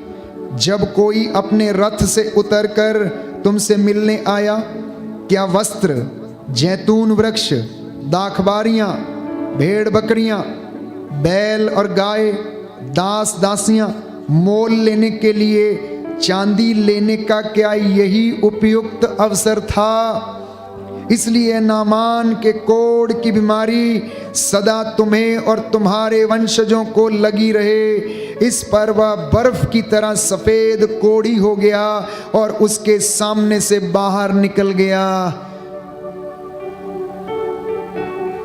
[SPEAKER 2] जब कोई अपने रथ से उतरकर तुमसे मिलने आया? क्या वस्त्र, जैतून वृक्ष, दाखबारियां, भेड़ बकरियां, बैल और गाय, दास दासियां मोल लेने के लिए चांदी लेने का क्या यही उपयुक्त अवसर था? इसलिए नामान के कोढ़ की बीमारी सदा तुम्हें और तुम्हारे वंशजों को लगी रहे। इस पर वह बर्फ की तरह सफेद कोढ़ी हो गया और उसके सामने से बाहर निकल गया।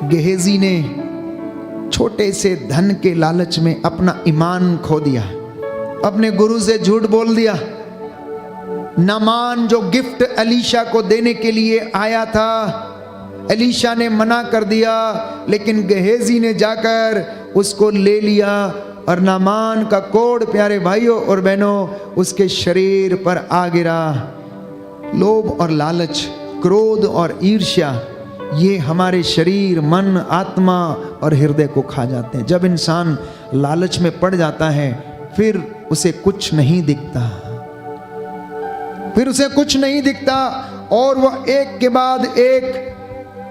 [SPEAKER 2] गेहजी ने छोटे से धन के लालच में अपना ईमान खो दिया, अपने गुरु से झूठ बोल दिया। नामान जो गिफ्ट एलीशा को देने के लिए आया था, एलीशा ने मना कर दिया, लेकिन गेहजी ने जाकर उसको ले लिया और नामान का कोढ़ प्यारे भाइयों और बहनों उसके शरीर पर आ गिरा। लोभ और लालच, क्रोध और ईर्ष्या, ये हमारे शरीर, मन, आत्मा और हृदय को खा जाते हैं। जब इंसान लालच में पड़ जाता है फिर उसे कुछ नहीं दिखता, फिर उसे कुछ नहीं दिखता और वह एक के बाद एक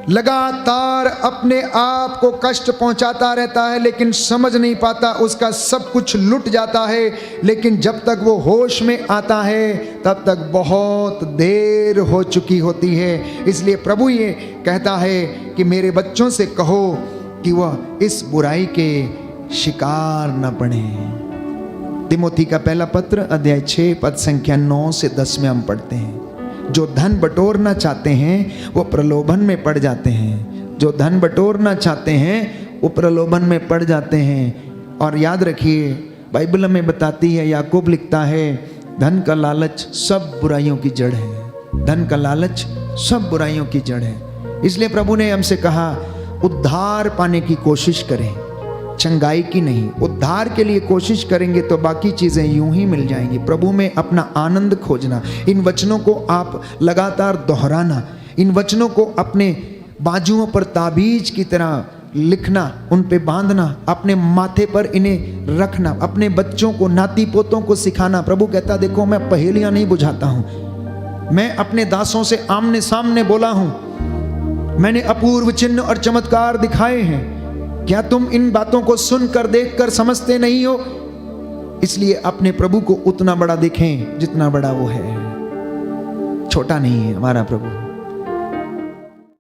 [SPEAKER 2] लगातार अपने आप को कष्ट पहुंचाता रहता है, लेकिन समझ नहीं पाता, उसका सब कुछ लुट जाता है। लेकिन जब तक वो होश में आता है तब तक बहुत देर हो चुकी होती है। इसलिए प्रभु ये कहता है कि मेरे बच्चों से कहो कि वह इस बुराई के शिकार न बने। तिमोथी का पहला पत्र अध्याय 6 पद संख्या 9 से 10 में हम पढ़ते हैं, जो धन बटोरना चाहते हैं वो प्रलोभन में पड़ जाते हैं। जो धन बटोरना चाहते हैं वो प्रलोभन में पड़ जाते हैं। और याद रखिए, बाइबल में बताती है, याकूब लिखता है, धन का लालच सब बुराइयों की जड़ है। धन का लालच सब बुराइयों की जड़ है। इसलिए प्रभु ने हमसे कहा, उद्धार पाने की कोशिश करें, चंगाई की नहीं। उद्धार के लिए कोशिश करेंगे तो बाकी चीजें यूं ही मिल जाएंगी। प्रभु में अपना आनंद खोजना, इन वचनों को आप लगातार दोहराना, इन वचनों को अपने बाजुओं पर ताबीज की तरह लिखना, उन पे बांधना, अपने माथे पर इन्हें रखना, अपने बच्चों को, नाती पोतों को सिखाना। प्रभु कहता, देखो मैं पहेलियां नहीं बुझाता हूं, मैं अपने दासों से आमने सामने बोला हूं, मैंने अपूर्व चिन्ह और चमत्कार दिखाए हैं। क्या तुम इन बातों को सुनकर, देखकर समझते नहीं हो? इसलिए अपने प्रभु को उतना बड़ा देखें जितना बड़ा वो है। छोटा नहीं है हमारा प्रभु।